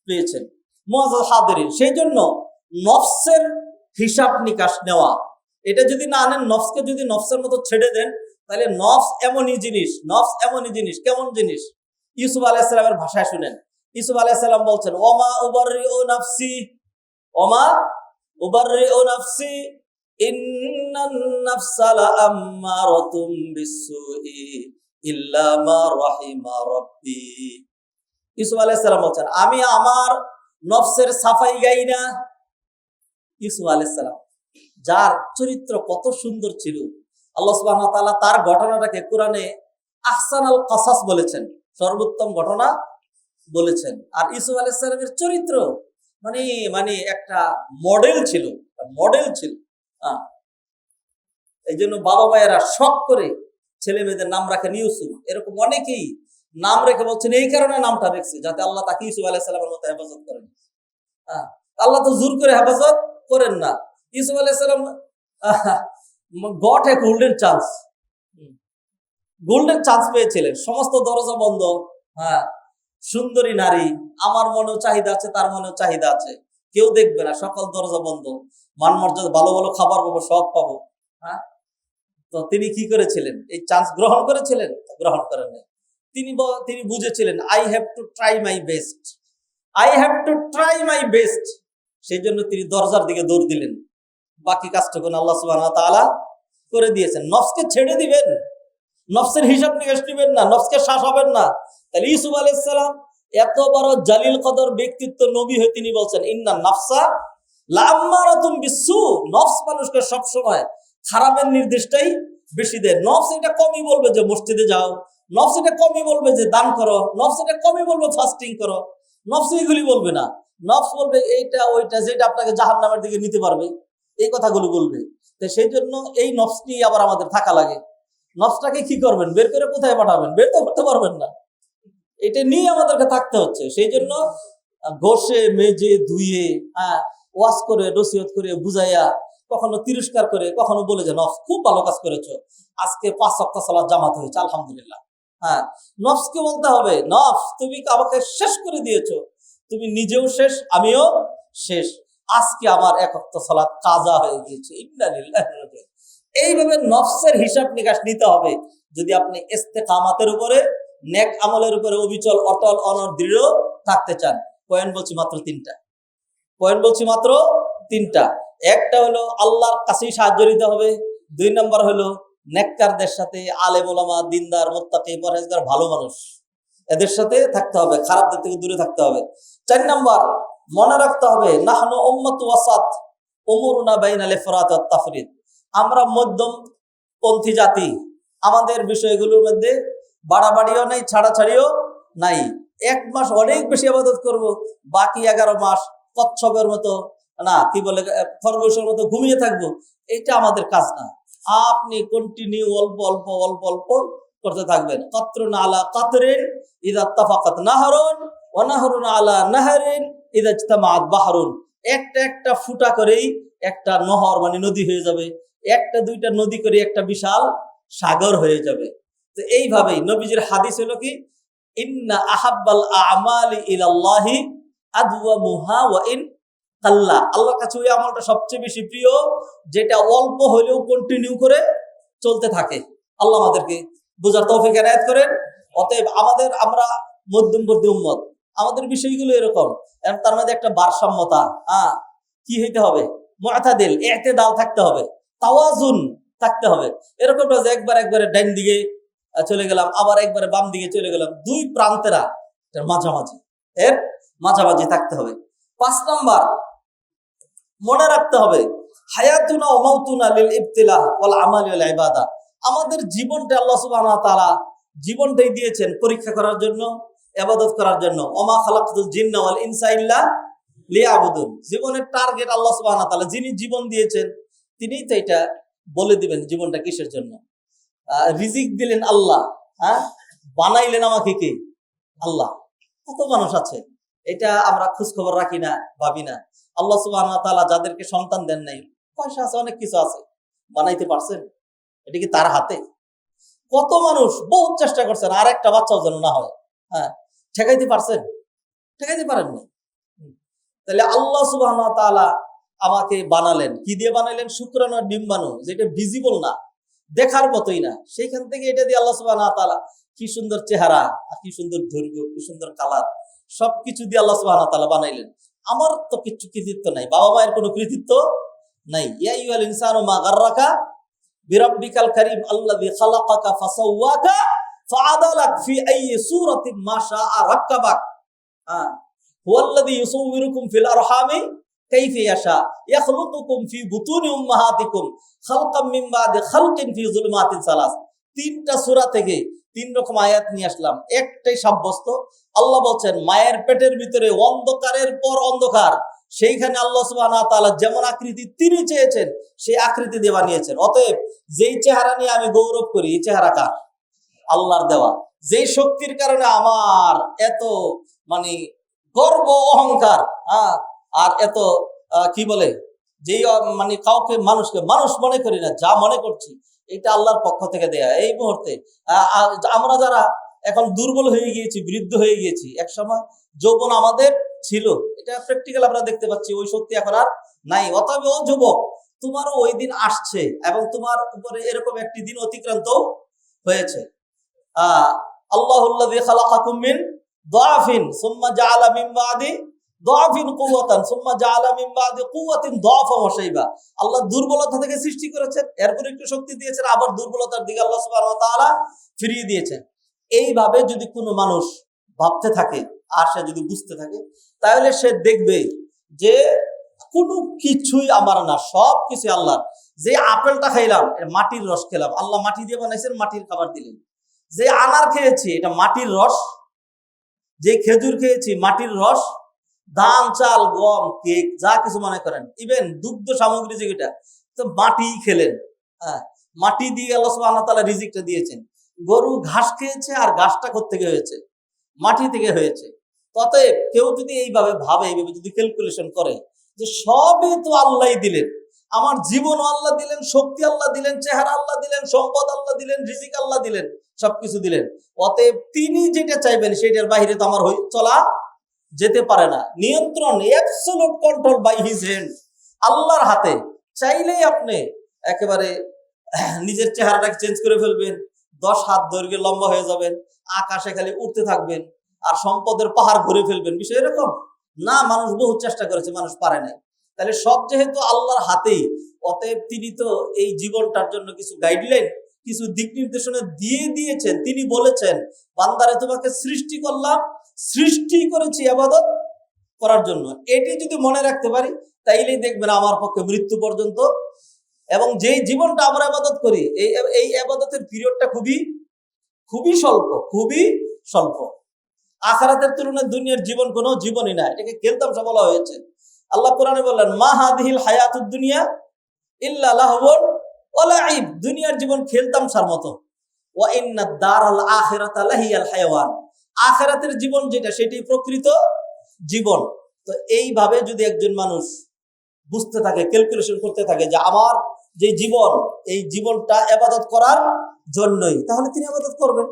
পেয়েছেন। মুআজ্জাজ হাদিরিন, সেই জন্য নফসের হিসাব নিকাশ নেওয়া, এটা যদি না আনেন, নফসকে যদি নফসের মতো ছেড়ে দেন, তাহলে নফস এমনই জিনিস। কেমন জিনিস? ইউসুফ আলাইহিস সালামের ভাষায় শুনেন। ইউসুফ আলাইহিস সালাম বলছেন, ওমা উবাররিউ নাফসি ইন্নান নাফসা লাআম্মারাতুম বিসসুই ইল্লা মা রাহিমা রাব্বি। ইউসুফ আলাইহিস সালাম বলছেন, আমি আমার নফসের সাফাই গাই না। ইউসুফ আলাইহিস সালাম, যার চরিত্র কত সুন্দর ছিল, আল্লাহ সুবহানাহু ওয়া তাআলা তার ঘটনাটাকে কোরআনে আহসানাল কাসাস বলেছেন, সর্বোত্তম ঘটনা বলেছেন। আর ইউসুফ আলাইহিস সালামের চরিত্র মানে একটা মডেল ছিল। এই জন্য বাবা মায়েরা শখ করে ছেলে মেয়েদের নাম রাখেন ইউসুফ। এরকম অনেকেই নাম রেখে বলছেন এই কারণে নামটা রেখেছে যাতে আল্লাহ তাকে ইউসুফ আলাইহিস সালামের মতো হেফাজত করেন। আল্লাহ তো জোর করে হেফাজত করেন না। ইউসুফ আলাইহিস সালাম গট এ গোল্ডেন চান্স পেয়েছিলেন। সমস্ত দরজা বন্ধ, সুন্দরী নারী, আমার মনেও চাহিদা আছে, তার মনেও চাহিদা আছে, কেউ দেখবে না, সকল দরজা বন্ধ, মান মর্যাদা, ভালো ভালো খাবার পাবো, সব পাবো। তো তিনি কি করেছিলেন? এই চান্স গ্রহণ করেছিলেন? গ্রহণ করেন নাই। তিনি বুঝেছিলেন I have to try my best. সেই জন্য তিনি দরজার দিকে দৌড় দিলেন। বাকি কাজটুকু আল্লাহ সুবহানাহু ওয়া তাআলা করে দিয়েছেন। নফসকে ছেড়ে দিবেন, নফসের হিসাব নিকাশ দিবেন না, নফসকে শাসাবেন না। তাহলে ইউসুফ আলাইহিস সালাম এত বড় জালিল কদর ব্যক্তিত্ব নবী হয়ে তিনি বলছেন, ইন্নান নাফসা লাআম্মারাতুম বিসসু। নফস মানুষকে সব সময় খারাপের নির্দেশটাই বেশি দেয়। নফস এটা কমই বলবে যে মসজিদে যাও, নফস এটা কমই বলবে যে দান করো, নফস এটা কমই বলবে ফাস্টিং করো, নফস এগুলি বলবে না। নফস বলবে এইটা ওইটা, যেটা আপনাকে জাহান্নামের দিকে নিতে পারবে, এই কথাগুলো বলবে। তো সেই জন্য এই নফস নিয়ে আবার আমাদের থাকা লাগে। নফসটাকে কি করবেন? বের করে কোথায় পাঠাবেন? বের তো করতে পারবেন না, এটা নিয়ে আমাদেরকে থাকতে হচ্ছে। সেই জন্য ঘষে মেজে ধুয়ে ওয়াজ করে, নসিহত করে, বুঝাইয়া, কখনো তিরস্কার করে, কখনো বলে যে নফস খুব ভালো কাজ করেছো, আজকে 5 ওয়াক্ত সালাত জামাত হয়েছে, আলহামদুলিল্লাহ। নফসকে বলতে হবে, নফস তুমি আমাকে শেষ করে দিয়েছো, তুমি নিজেও শেষ, আমিও শেষ। আজকে আমার এক ওয়াক্ত সালাত কাজা হয়ে গিয়েছে, ইন্না লিল্লাহি ওয়া ইন্না ইলাইহি রাজিউন। এইভাবে নফসের হিসাব নিকাশ নিতে হবে। যদি আপনি ইস্তেকামাতের উপরে, নেক আমলের উপরে অবিচল, অটল, অনড়, দৃঢ় থাকতে চান। পয়েন্ট বলছি মাত্র তিনটা। একটা হলো আল্লাহর কাছেই সাহায্য নিতে হবে। 2 নম্বর হলো নেককারদের সাথে, আলেম ওলামা, দিনদার, মুত্তাকি, পরহেজগার, ভালো মানুষ, এদের সাথে থাকতে হবে, খারাপদের থেকে দূরে থাকতে হবে। 4 নম্বর মনে রাখতে হবে, নাহনু উম্মাতু ওয়াসাত উমুরুনা বাইনাল ইফরাত ওয়াত তাফরিদ। আমরা মধ্যমপন্থী জাতি। আমাদের বিষয়গুলোর মধ্যে বাড়াবাড়িও নাই, ছাড়াছাড়িও নাই। 1 মাস অনেক বেশি ইবাদত করব, বাকি 11 মাস কচ্ছপের মতো, না কি বলে, খরগোশের মতো ঘুমিয়ে থাকবো। এটা আমাদের কাজ না। আপনি কন্টিনিউ অল্প অল্প অল্প অল্প করতে থাকবেন। কাতরুন আলা কাতরিন ইযা ইত্তাফাকাত নাহরুন ওয়া নাহরুন আলা নাহরিন ইযা ইজতামাআত বাহরুন। একটা একটা ফুটা করেই একটা নহর মানে নদী হয়ে যাবে, একটা দুইটা নদী করে একটা বিশাল সাগর হয়ে যাবে। তো এইভাবেই নবীজির হাদিস হলো কি, ইন্না আহাব্বাল আমালি ইলাল্লাহি আদওয়ামুহা ওয়া ইন কাল্লা। আল্লাহর কাছে ওই আমলটা সবচেয়ে বেশি প্রিয় যেটা অল্প হলেও কন্টিনিউ করে চলতে থাকে। আল্লাহ আমাদেরকে বোঝার তৌফিক এনায়েত করেন। অতএব আমরা মধ্যমপন্থী উম্মত, আমাদের বিষয়গুলো এরকম। তার মধ্যে একটা ভারসাম্যতা, কি হইতে হবে, মুআতাদিল, ইতিদাল থাকতে হবে, তাওয়াজুন থাকতে হবে। এরকম না যে একবারে ডাইন দিকে চলে গেলাম, আবার একবারে বাম দিকে চলে গেলাম। 2 প্রান্তেরা মাঝামাঝি থাকতে হবে। 5 নাম্বার মনে রাখতে হবে, হায়াতুনা ওয়া মাউতুনা লিল ইবতিলা ওয়াল আমালি ওয়াল ইবাদা। আমাদের জীবনটা আল্লাহ সুবহানাহু ওয়া তাআলা জীবনটাই দিয়েছেন পরীক্ষা করার জন্য, ইবাদত করার জন্য। ওমা খালাকতুল জিন্না ওয়াল ইনসা ইল্লা লিয়াবুদুন। জীবনের টার্গেট আল্লাহ সুবহানাহু ওয়া তাআলা, যিনি জীবন দিয়েছেন তিনিই তো এটা বলে দিবেন জীবনটা কিসের জন্য। রিজিক দিলেন আল্লাহ, বানাইলেন আমাকে কে? আল্লাহ। কত মানুষ আছে এটা আমরা খোঁজ খবর রাখি না, ভাবি না। আল্লাহ সুবহানাহু ওয়া তাআলা যাদেরকে সন্তান দেন নাই, পয়সা আছে, অনেক কিছু আছে, বানাইতে পারছেন? এটা কি তার হাতে? কত মানুষ বহুত চেষ্টা করছেন আর একটা বাচ্চাও যেন না হয়, ঠেকাইতে পারছেন? ঠেকাইতে পারেননি। তাহলে আল্লাহ সুবহানাহু ওয়া তাআলা আমাকে বানালেন, কি দিয়ে বানাইলেন? শুক্রাণু আর ডিম্বাণু, যেটা ভিজিবল না, দেখার মতোই না। সেইখান থেকে এটা দিয়ে আল্লাহ সুবহানাহু ওয়া তাআলা কি সুন্দর চেহারা, কি সুন্দর দৈর্ঘ্য, কি সুন্দর কালার, সবকিছু দিয়ে আল্লাহ সুবহানাহু ওয়া তাআলা বানাইলেন। আমার তো কিছু কৃতিত্ব নাই, বাবা মায়ের কোনো কৃতিত্ব নাই। ইয়া আইয়ুহাল ইনসানু মা গাররাকা বিরাব্বিকাল কারীম আল্লাযী খালাকাকা ফাসাওয়াকা ফাআদালাক ফি আইয়ি সূরাতিন মা শাআ রাক্কাবাক। হুয়াল্লাযী ইউসাউবিরুকুম ফিল আরহামি কাইফা ইয়াশা ইয়াখলুকুকুম ফি বুতুনি উম্মাহাতিকুম খালকাম মিন বাদি খালকিন ফি যুলুমাতিন সালাস। 3টা সূরা থেকে 3 রকম আয়াত নিয়ে আসলাম, একটাই সাব্যস্ত। আল্লাহ বলছেন মায়ের পেটের ভিতরে অন্ধকারের পর অন্ধকার, সেইখানে আল্লাহ সুবহানাহু ওয়া তাআলা যেমন আকৃতি তিনি চেয়েছেন সেই আকৃতি দিয়ে বানিয়েছেন। অতএব যেই চেহারা নিয়ে আমি গৌরব করি, এই চেহারা কার? আল্লাহর দেওয়া। যেই শক্তির কারণে আমার এত মানে গর্ব, অহংকার, আর এত কি বলে, যেই মানে কাউকে মানুষকে মানুষ মনে করি না, যা মনে করছি এটা আল্লাহর পক্ষ থেকে দেয়া। এই মুহূর্তে আমরা যারা এখন দুর্বল হয়ে গিয়েছি, বৃদ্ধ হয়ে গিয়েছি, এক সময় যৌবন আমাদের ছিল, এটা প্র্যাকটিক্যাল আমরা দেখতে পাচ্ছি, ওই শক্তি এখন আর নাই। অতএব ও যুবক, তোমারও ওই দিন আসছে এবং তোমার উপরে এরকম একটি দিন অতিক্রান্ত হয়েছে। আল্লাহুল্লাযী খালাকাকুম মিন দাফিন সুম্মা জাআলা মিন বাদি দাফিন কুওয়াতান সুম্মা জাআলা মিন বাদি কুওয়াতিন দাফা ওয়া শাইবা। আল্লাহ দুর্বলতা থেকে সৃষ্টি করেছেন, এরপর একটু শক্তি দিয়েছেন, আবার দুর্বলতার দিকে আল্লাহ সুবহানাহু ওয়া তাআলা ফিরিয়ে দিয়েছেন। এইভাবে যদি কোনো মানুষ ভাবতে থাকে আর সে যদি বুঝতে থাকে, তাহলে সে দেখবে যে কোনো কিছুই আমার না, সব কিছু আল্লাহর। যে আপেলটা খাইলাম এটা মাটির রস খেলাম, আল্লাহ মাটি দিয়ে বানাইছেন, মাটির খাবার দিলেন। যে আনার খেয়েছি এটা মাটির রস, যে খেজুর খেয়েছি মাটির রস, ধান, চাল, গম, কেক, যা কিছু মনে করেন, ইভেন দুগ্ধ সামগ্রী যেটা, তো মাটি খেলেন। মাটি দিয়ে আল্লাহ সুবহানাহু ওয়া তাআলা রিজিকটা দিয়েছেন। গরু ঘাস খেয়েছে, আর ঘাসটা কোত্থেকে হয়েছে? মাটি থেকে হয়েছে। অতএব কেউ যদি এইভাবে ভাবে, এইভাবে যদি ক্যালকুলেশন করে যে সবই তো আল্লাহই দিলেন, আমার জীবন আল্লাহ দিলেন, শক্তি আল্লাহ দিলেন, চেহারা আল্লাহ দিলেন, সম্পদ আল্লাহ দিলেন, রিজিক আল্লাহ দিলেন, সবকিছু দিলেন। অতএব তিনি যেটা চাইবেন সেটার বাইরে তো আমার চলা যেতে পারে না। নিয়ন্ত্রণ, absolute control by his hand, আল্লাহর হাতে। চাইলেই আপনি একেবারে নিজের চেহারাটাকে চেঞ্জ করে ফেলবেন, 10 হাত দৈর্ঘ্যে লম্বা হয়ে যাবেন, আকাশে খালি উঠতে থাকবেন, আর সম্পদের পাহাড় ঘুরে ফেলবেন। বিষয় এরকম না, মানুষ বহু চেষ্টা করেছে, মানুষ পারে নাই। তাহলে সব যেহেতু আল্লাহর হাতেই, অতএব তিনি তো এই জীবনটার জন্য কিছু গাইডলাইন, কিছু দিক নির্দেশনা দিয়ে দিয়েছেন। তিনি বলেছেন, বান্দারে তোমাকে সৃষ্টি করলাম, সৃষ্টি করেছি ইবাদত করার জন্য। এটি যদি মনে রাখতে পারি, তাইলেই দেখবেন আমার পক্ষে মৃত্যু পর্যন্ত, এবং যেই জীবনটা আমরা ইবাদত করি, এই ইবাদতের পিরিয়ডটা খুবই খুবই স্বল্প, খুবই স্বল্প। আখিরাতের তুলনায় দুনিয়ার জীবন কোনো জীবনই না, এটাকে খেলতামশা বলা হয়েছে। আল্লাহ কোরআনে বললেন, মা হাদিহিল হায়াতুদ দুনিয়া ইল্লা লাহবুন ওয়া লাইব, দুনিয়ার জীবন খেলতামশার মতো। ওয়া ইন্নাদ দারাল আখিরাতা লাহিয়াল হায়াওয়ান, আখিরাতের জীবন যেটা, সেটাই প্রকৃত জীবন। তো এইভাবে যদি একজন মানুষ বুঝতে থাকে, ক্যালকুলেশন করতে থাকে যে আমার যে জীবন, এই জীবনটা ইবাদত করার জন্যই, তাহলে তিনি ইবাদত করবেন।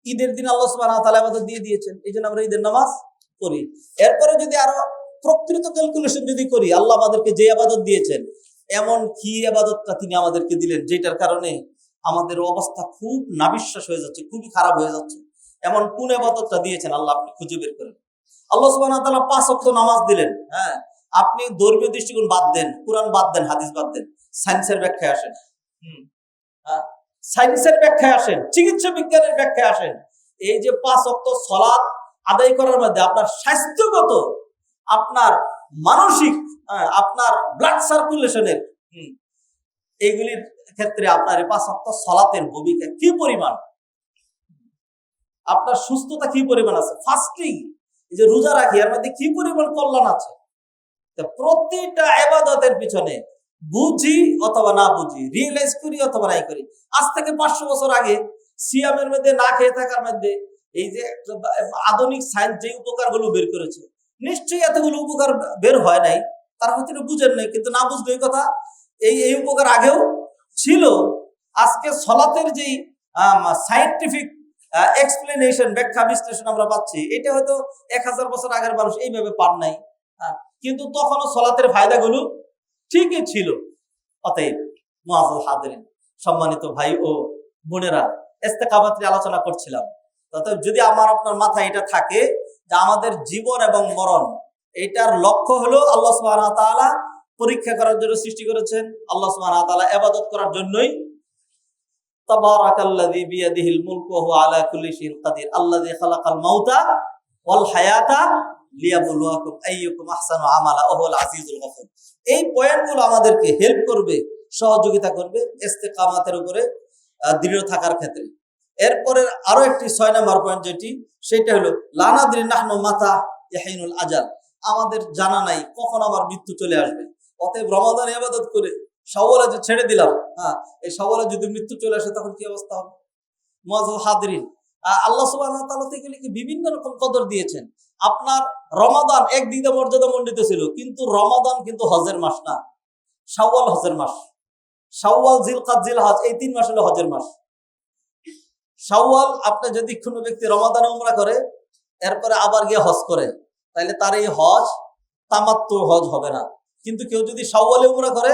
ঈদের দিন আল্লাহ সুবহানাহু ওয়া তাআলা ইবাদত দিয়ে দিয়েছেন, এই জন্য আমরা ঈদের নামাজ করি। এরপরে যদি আরো প্রকৃত ক্যালকুলেশন যদি করি, আল্লাহ আমাদেরকে যে ইবাদত দিয়েছেন, এমন কি ইবাদতটা তিনি আমাদেরকে দিলেন যেটার কারণে আমাদের অবস্থা খুব নাবিশ্বাস হয়ে যাচ্ছে, খুবই খারাপ হয়ে যাচ্ছে, এমন কোন ইবাদতটা দিয়েছেন আল্লাহ, আপনি খুঁজে বের করেন। আল্লাহ সুবহানাহু ওয়া তাআলা 5 ওয়াক্ত নামাজ দিলেন। হ্যাঁ, আপনি ধর্মীয় দৃষ্টিকোণ বাদ দেন, কোরআন বাদ দেন, হাদিস বাদ দেন, সায়েন্সের ব্যাখ্যায় আসেন। সায়েন্সের ব্যাখ্যায় আসেন, চিকিৎসা বিজ্ঞানের ব্যাখ্যায় আসেন। এই যে 5 ওয়াক্ত সালাত আদায় করার মধ্যে আপনার স্বাস্থ্যগত, আপনার মানসিক, আপনার ব্লাড সার্কুলেশনের, এইগুলির ক্ষেত্রে আপনার এই 5 ওয়াক্ত সালাতের ভূমিকা কি পরিমাণ, আপনার সুস্থতা কি পরিমাণ আছে, ফাস্টিং, এই যে রোজা রাখি, এর মধ্যে কি পরিমাণ কল্যাণ আছে। প্রতিটা ইবাদতের পিছনে বুঝি অথবা না বুঝি, রিয়েলাইজ করি অথবা নাই করি, আজ থেকে 500 বছর আগে সিয়ামের মধ্যে না খেয়ে থাকার মধ্যে এই যে আধুনিক সায়েন্স যে উপকারগুলো বের করেছে, নিশ্চয়ই এতগুলো উপকার বের হয় নাই, তারা হয়তো বুঝেন নাই, কিন্তু না বুঝলে এই কথা, এই উপকার আগেও ছিল। আজকে সলাতের যেই সায়েন্টিফিক এক্সপ্লেনেশন, ব্যাখ্যা বিশ্লেষণ আমরা পাচ্ছি, এটা হয়তো 1000 বছর আগের মানুষ এইভাবে পান নাই, কিন্তু তখনও সলাতের ফায়দাগুলো ঠিকই ছিল। অতএব মুআজ্জাল হাজিরিন, সম্মানিত ভাই ও বোনেরা, ইস্তেকামাত নিয়ে আলোচনা করছিলাম। অতএব যদি আমার আপনার মাথায় এটা থাকে যে আমাদের জীবন এবং মরণ, এটার লক্ষ্য হলো আল্লাহ সুবহানাহু ওয়া তাআলা পরীক্ষা করার জন্য সৃষ্টি করেছেন, আল্লাহ সুবহানাহু ওয়া তাআলা ইবাদত করার জন্যই। তাবারাকাল্লাযী বিয়াদিহিল মুলকু ওয়া হুয়া আলা কুল্লি শাইইন কাদির, আল্লাযী খালাকাল মাউতা ওয়াল হায়াতা লিয়াবলুয়াকুম আইয়ুকুম আহসানু আমালা ওয়া হুয়াল আজিজুল গফুর। এই পয়েন্টগুলো আমাদেরকে হেল্প করবে, সহযোগিতা করবে ইস্তেকামাতের উপরে দৃঢ় থাকার ক্ষেত্রে। এরপরে আরো একটি 6 নম্বর পয়েন্ট যেটি, সেটা হলো লা নাদরি নাহনু মাতা ইয়াহিনুল আজাল, আমাদের জানা নাই কখন আমার মৃত্যু চলে আসবে। অতএব রমাদান ইবাদত করে শাওয়ালে যে ছেড়ে দিলাম, এই শাওয়ালে যদি মৃত্যু চলে আসে তখন কি অবস্থা হবে? মুআজ্জাল হাজিরিন, আল্লাহ সুবহানাহু ওয়া তাআলা এগুলিকে বিভিন্ন রকম কদর দিয়েছেন। আপনার রমাদান একদিকে মর্যাদা মণ্ডিত ছিল, কিন্তু রমাদান কিন্তু হজের মাস না, শাওয়াল হজের মাস। শাওয়াল, জিলকাদ, জিলহজ, এই 3 মাস হলো হজের মাস। শাওয়াল, আপনি যদি কোনো ব্যক্তি রমাদানে উমরা করে এরপরে আবার গিয়ে হজ করে, তাহলে তার এই হজ তামাত্তু হজ হবে না। কিন্তু কেউ যদি শাওয়ালে উমরা করে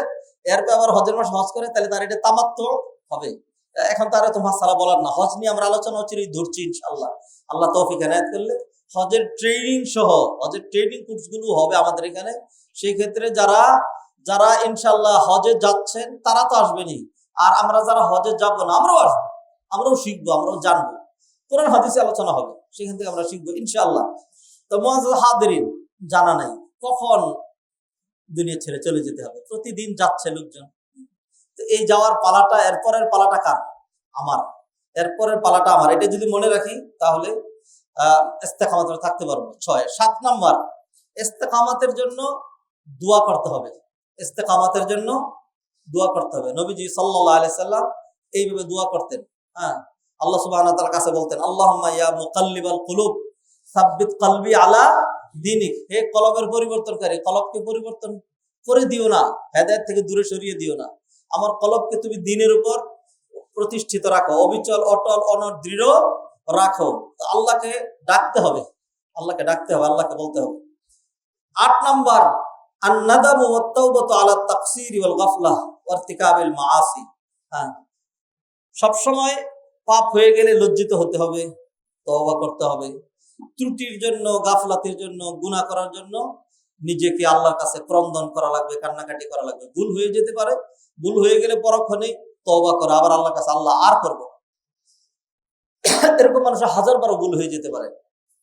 এরপর আবার হজের মাস হজ করে, তাহলে তার এটা তামাত্তু হবে। এখন তার এত মাসালা বলার না, হজ নিয়ে আমরা আলোচনা হচ্ছে ধরছি ইনশাআল্লাহ, আল্লাহ তৌফিক এনায়েত করলে। হজের ট্রেনিং সহ হজের ট্রেনিং কোর্সগুলো হবে আমাদের এখানে। সেই ক্ষেত্রে যারা ইনশাআল্লাহ হজে যাচ্ছেন তারা তো আসবেনই, আর আমরা যারা হজে যাব না আমরাও আসবো, আমরাও শিখবো, আমরাও জানবো, কোরআন হাদিসে আলোচনা হবে, সেখান থেকে আমরা শিখবো ইনশাআল্লাহ। তো মুআজ্জাল হাজিরিন, জানা নাই কখন দুনিয়া ছেড়ে চলে যেতে হবে, প্রতিদিন যাচ্ছে লোকজন। তো এই যাওয়ার পালাটা, এরপরের পালাটা কার? আমার। এরপরের পালাটা আমার, এটা যদি মনে রাখি তাহলে ইস্তেকামাতে থাকতে পারবো। 7 নাম্বার, ইস্তেকামাতের জন্য দোয়া করতে হবে। ইস্তেকামাতের জন্য দোয়া করতে হবে। নবীজি সাল্লাল্লাহু আলাইহি সাল্লাম এইভাবে দোয়া করতেন। আল্লাহ সুবহানাহু ওয়া তাআলার কাছে বলতেন, আল্লাহুম্মা ইয়া মুকাল্লিবাল কুলুব সাব্বিত কলবি আলা দীনিক, হে কলবের পরিবর্তনকারী, কলবকে পরিবর্তন করে দিও না, হেদায়েত থেকে দূরে সরিয়ে দিও না, আমার কলবকে তুমি দ্বীনের উপর প্রতিষ্ঠিত রাখো, অবিচল, অটল, অনড়, দৃঢ় রাখো। তো আল্লাহকে ডাকতে হবে, আল্লাহকে ডাকতে হবে, আল্লাহকে বলতে হবে। 8 নাম্বার আন-নাদামু ওয়াত-তাওবাতু আলা তাকসিরি ওয়াল গাফলাহ ওয়া ইরতিকাবিল মাআসি। হ্যাঁ, সবসময় পাপ হয়ে গেলে লজ্জিত হতে হবে, তওবা করতে হবে। ত্রুটির জন্য, গাফলাতের জন্য, গুনাহ করার জন্য নিজেকে আল্লাহর কাছে ক্রন্দন করা লাগবে, কান্নাকাটি করা লাগবে। ভুল হয়ে যেতে পারে, ভুল হয়ে গেলে পরক্ষণে তওবা করা, আবার আল্লাহর কাছে আল্লাহ আর করব। এরকম মানুষের হাজারবারও ভুল হয়ে যেতে পারে।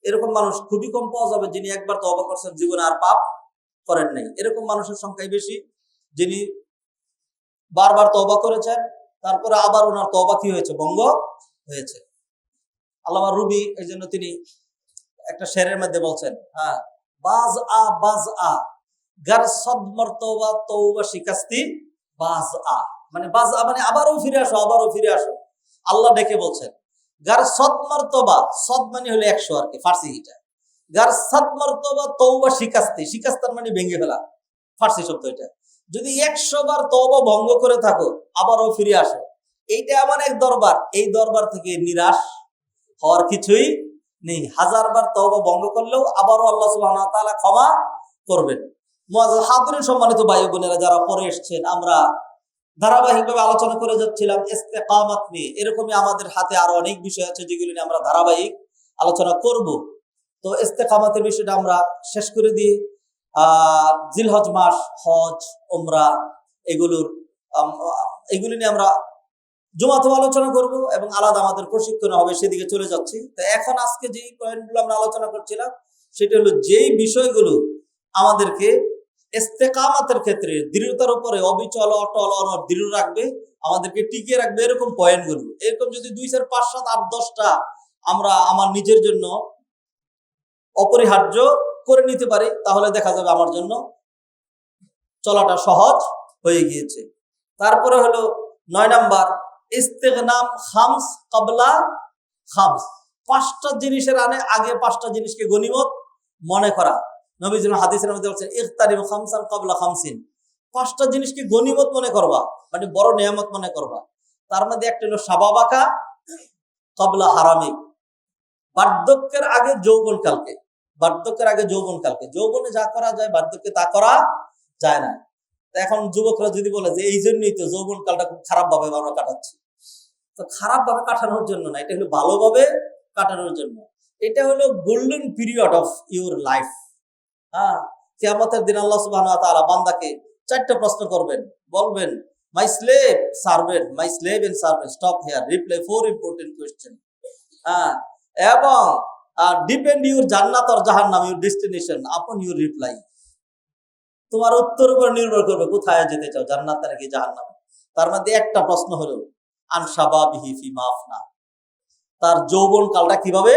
এরকম মানুষ খুবই কম পাওয়া যাবে যিনি একবার তওবা করছেন, জীবনে আর পাপ করেন নাই। এরকম মানুষের সংখ্যাই বেশি যিনি বারবার তওবা করেছেন, তারপরে আবার ওনার তওবা কি হয়েছে, ভঙ্গ হয়েছে। আল্লামা রুমি এই জন্য তিনি একটা শেরের মধ্যে বলছেন, হ্যাঁ, বাজ আ গার সদ মর্তবা তওবা শিকাস্তি বাজ আ, মানে বাজ আ মানে আবারও ফিরে আসো, আবারও ফিরে আসো। আল্লাহ ডেকে বলছেন গার সদ মর্তবা, সদ মানে হলো 100 আর কি, ফার্সি এটা। গার সদ মর্তবা তওবা শিকাস্তি, শিকাস্তার মানে ভেঙে ফেলা, ফার্সি শব্দ এটা। যদি 100 বার তওবা ভঙ্গ করে থাকো, আবারও ফিরে আসো। এইটা এমন এক দরবার, এই দরবার থেকে নিরাশ হওয়ার কিছুই নেই। 1000 বার তওবা ভঙ্গ করলেও আবারও আল্লাহ সুবহানাহু ওয়া তাআলা ক্ষমা করবেন। মুআজ্জাজ হাদিরিন, সম্মানিত ভাই বোনেরা যারা পরে এসেছেন, আমরা ধারাবাহিকভাবে আলোচনা করে যাচ্ছিলাম ইস্তেকামাত নিয়ে। এরকমই আমাদের হাতে আরো অনেক বিষয় আছে যেগুলো নিয়ে আমরা ধারাবাহিক আলোচনা করব। তো ইস্তেকামাতের বিষয়টা আমরা শেষ করে দিই। জিলহজ মাস, হজ, উমরা, এগুলি নিয়ে আমরা জুমাতেও আলোচনা করব এবং আলাদা আমাদের প্রশিক্ষণ হবে, সেদিকে চলে যাচ্ছি। তো এখন আজকে যে পয়েন্টগুলো আমরা আলোচনা করছিলাম সেটা হলো যেই বিষয়গুলো আমাদেরকে ইস্তেকামাতের ক্ষেত্রে দৃঢ়তার উপরে অবিচল, অটল, অনড়, দৃঢ় রাখবে, আমাদেরকে টিকিয়ে রাখবে, এরকম পয়েন্টগুলো। এরকম যদি 2, 4, 5, 7, 8, 10টা আমরা আমার নিজের জন্য অপরিহার্য করে নিতে পারি, তাহলে দেখা যাবে আমার জন্য চলাটা সহজ হয়ে গিয়েছে। তারপরে হলো 9 নাম্বার ইস্তেগনাম খামস ক্বাবলা খামস, 5টা জিনিসের আগে 5টা জিনিসকে গনিমত মনে করা। নবীজি হাদিসের মধ্যে বলছেন ইখতারিম খামসান ক্বাবলা খামসিন, 5টা জিনিসকে গনিমত মনে করবা, মানে বড় নিয়ামত মনে করবা। তার মধ্যে একটা হলো শাবাবাকা ক্বাবলা হারামিক, বার্ধক্যের আগে যৌবনকালকে, বার্ধক্যের আগে যৌবনকালকে। যৌবনে যা করা যায় বার্ধক্যে তা করা যায় না। এখন যুবকরা যদি বলে যে এই জন্যই তো যৌবনকালটা খুব খারাপ ভাবে আমরা কাটাচ্ছি, তো খারাপ ভাবে কাটানোর জন্য না, এটা হলো ভালোভাবে কাটানোর জন্য। এটা হলো golden period of your life. হ্যাঁ, কিয়ামতের দিন আল্লাহ সুবহানাহু ওয়া তাআলা বান্দাকে 4টা প্রশ্ন করবেন, বলবেন my slave servant, my slave and servant, stop here, reply 4 important question. হ্যাঁ, এবং ডিপেন্ড ইউর জান্নাত অর জাহান্নাম, your destination upon your reply. তোমার উত্তর উপর নির্ভর করবে কোথায় যেতে চাও, জান্নাত নাকি জাহান্নাম। তার মধ্যে একটা প্রশ্ন হলো আন শাবাবিহি ফিমা আফনা, তার যৌবন কালটা কিভাবে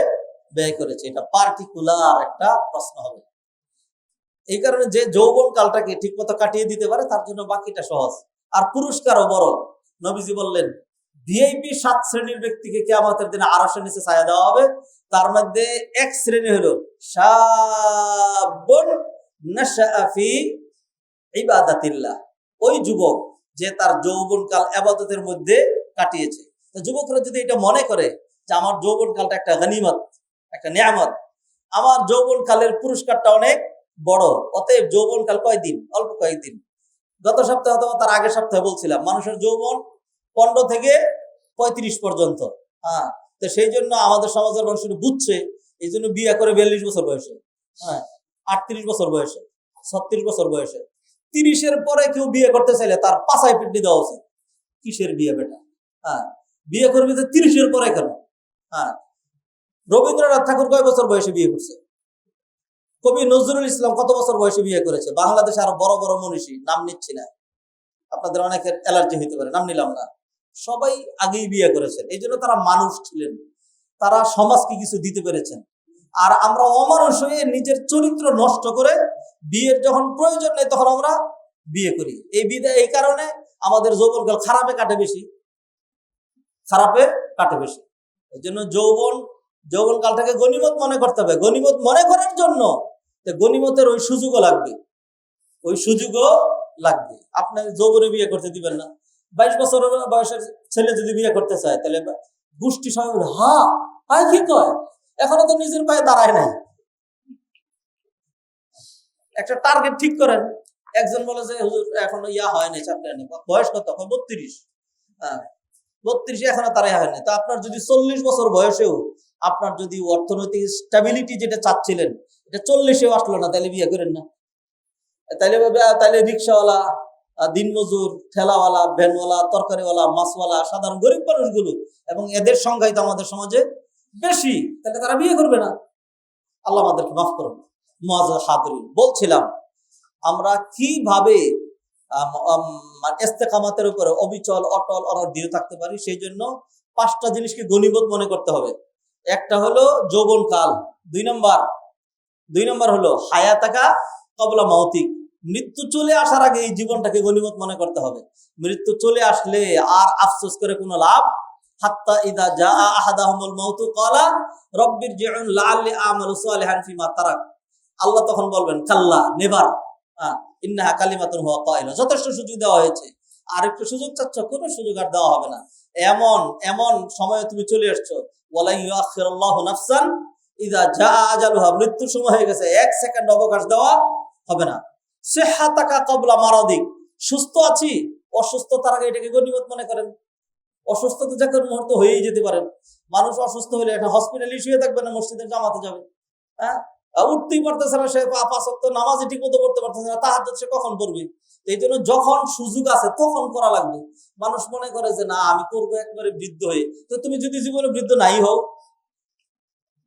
ব্যয় করেছে। এটা পার্টিকুলার একটা প্রশ্ন হবে। এই কারণে যে যৌবন কালটাকে ঠিক মতো কাটিয়ে দিতে পারে তার জন্য বাকিটা সহজ, আর পুরস্কারও বড়। নবীজি বললেন ভিআইপি 7 শ্রেণীর ব্যক্তিকে কিয়ামতের দিনে আরশের নিচে ছায়া দেওয়া হবে। তার মধ্যে এক শ্রেণী হলো শাবুন নাশআ ফি ইবাদাতিল্লাহ, ওই যুবক যে তার যৌবনকাল ইবাদতের মধ্যে কাটিয়েছে। তো যুবকরা যদি এটা মনে করে যে আমার যৌবনকালটা একটা গনিমত, একটা নিয়ামত, আমার যৌবনকালের পুরস্কারটা অনেক বড়, অতএব যৌবনকাল কয়দিন, অল্প কয়েকদিন। গত সপ্তাহে অথবা তার আগের সপ্তাহে বলছিলাম মানুষের যৌবন 15 থেকে 35 পর্যন্ত। হ্যাঁ, তো সেই জন্য আমাদের সমাজের মানুষ বুঝছে, এই জন্য বিয়ে করে 42 বছর বয়সে, হ্যাঁ 38 বছর বয়সে, 36 বছর বয়সে। 30-এর পরে কেউ বিয়ে করতে চাইলে তার পাছায় পিটনি দেওয়া উচিত। কিসের বিয়ে বেটা? হ্যাঁ, বিয়ে করবি তো 30-এর পরে কেন? হ্যাঁ, রবীন্দ্রনাথ ঠাকুর কয় বছর বয়সে বিয়ে করছে? কবি নজরুল ইসলাম কত বছর বয়সে বিয়ে করেছে? বাংলাদেশে আরো বড় বড় মনীষী, নাম নিচ্ছি না, আপনাদের অনেকের অ্যালার্জি হইতে পারে, নাম নিলাম না, সবাই আগেই বিয়ে করেছেন। এই জন্য তারা মানুষ ছিলেন, তারা সমাজকে কিছু দিতে পেরেছেন। আর আমরা অমানুষ হয়ে নিজের চরিত্র নষ্ট করে বিয়ের যখন প্রয়োজন নেই তখন আমরা বিয়ে করি। এই কারণে আমাদের যৌবনকাল খারাপে কাটে বেশি, খারাপে কাটে বেশি। এই জন্য যৌবনকালটাকে গনিমত মনে করতে হবে। গনিমত মনে করার জন্য গনিমতের ওই সুযোগও লাগবে, ওই সুযোগও লাগবে। আপনি যৌবনে বিয়ে করতে দিবেন না। 22 বছর বয়সের ছেলে যদি বিয়ে করতে চায় তাহলে গোষ্ঠী সবাই বলে হ্যাঁ কি কয়, এখনো তো নিজের পায়ে দাঁড়ায় নাই, একটা টার্গেট ঠিক করেন। একজন বলে যে হুজুর এখনো হয়নি, চাকরি হয়নি। বয়স কত? 32। হ্যাঁ, 32 এখনো তারাই হয়নি। তো আপনার যদি 40 বছর বয়সেও আপনার যদি অর্থনৈতিক স্টেবিলিটি যেটা চাচ্ছিলেন এটা 40-এও আসলো না, তাহলে বিয়ে করেন না। তাইলে রিক্সাওয়ালা, দিনমজুর, ঠেলাওয়ালা, ভ্যানওয়ালা, তরকারিওয়ালা, মাছওয়ালা, সাধারণ গরিব মানুষগুলো, এবং এদের সংখ্যাই তো আমাদের সমাজে বেশি, তাহলে তারা বিয়ে করবে না। আল্লাহ আমাদেরকে মাফ করুন। মুআজ্জাজ হাদিরিন, বলছিলাম আমরা কিভাবে ইস্তেকামাতের উপরে অবিচল, অটল, অনড় থাকতে পারি। সেই জন্য 5টা জিনিসকে গনিমত মনে করতে হবে। একটা হলো যৌবনকাল, 2 নম্বর হলো হায়াতাকা ক্বাবলা মাউতিক, মৃত্যু চলে আসার আগে এই জীবনটাকে গনিমত মনে করতে হবে। মৃত্যু চলে আসলে আর আফসোস করে কোনো লাভ। হাত্তা ইযা জাআ আহাদাহুমুল মাউতু ক্বালা রাব্বিরজিউন লাআল্লি আমালু সালিহান ফিমা তারাক। আল্লাহ তখন বলবেন কাল্লা, নেভার, ইন্নাহা কালিমাতুন হুয়া কাইলা। যথেষ্ট সুযোগ দেওয়া হয়েছে, আর একটু সুযোগ চাচ্ছ, কোনো সুযোগ আর দেওয়া হবে না। এমন এমন সময়ে তুমি চলে আসছো। ওয়ালা ইউআখিরুল্লাহু নাফসান ইযা জাআ আজালুহা, মৃত্যুর সময় হয়ে গেছে, 1 সেকেন্ড অবকাশ দেওয়া হবে না। সিহহাতাকা ক্বাবলা মারাদিক, সুস্থ আছি, অসুস্থতার আগে এটাকে গনিমত মনে করেন। অসুস্থ তো যে কোনো মুহূর্তে হয়েই যেতে পারেন। মানুষ অসুস্থ হলে একটা হসপিটালে শুয়ে থাকবে না, মসজিদের জামাতে যাবে। হ্যাঁ, উঠতেই পারতেছে না, সে 5 ওয়াক্ত নামাজই ঠিক মতো পড়তে পারতেছে না, তাহাজ্জুদ সে কখন পড়বে? এই জন্য যখন সুযোগ আছে তখন করা লাগবে। মানুষ মনে করে যে না আমি করবো একবারে বৃদ্ধ হয়ে। তো তুমি যদি জীবনে বৃদ্ধ নাই হও,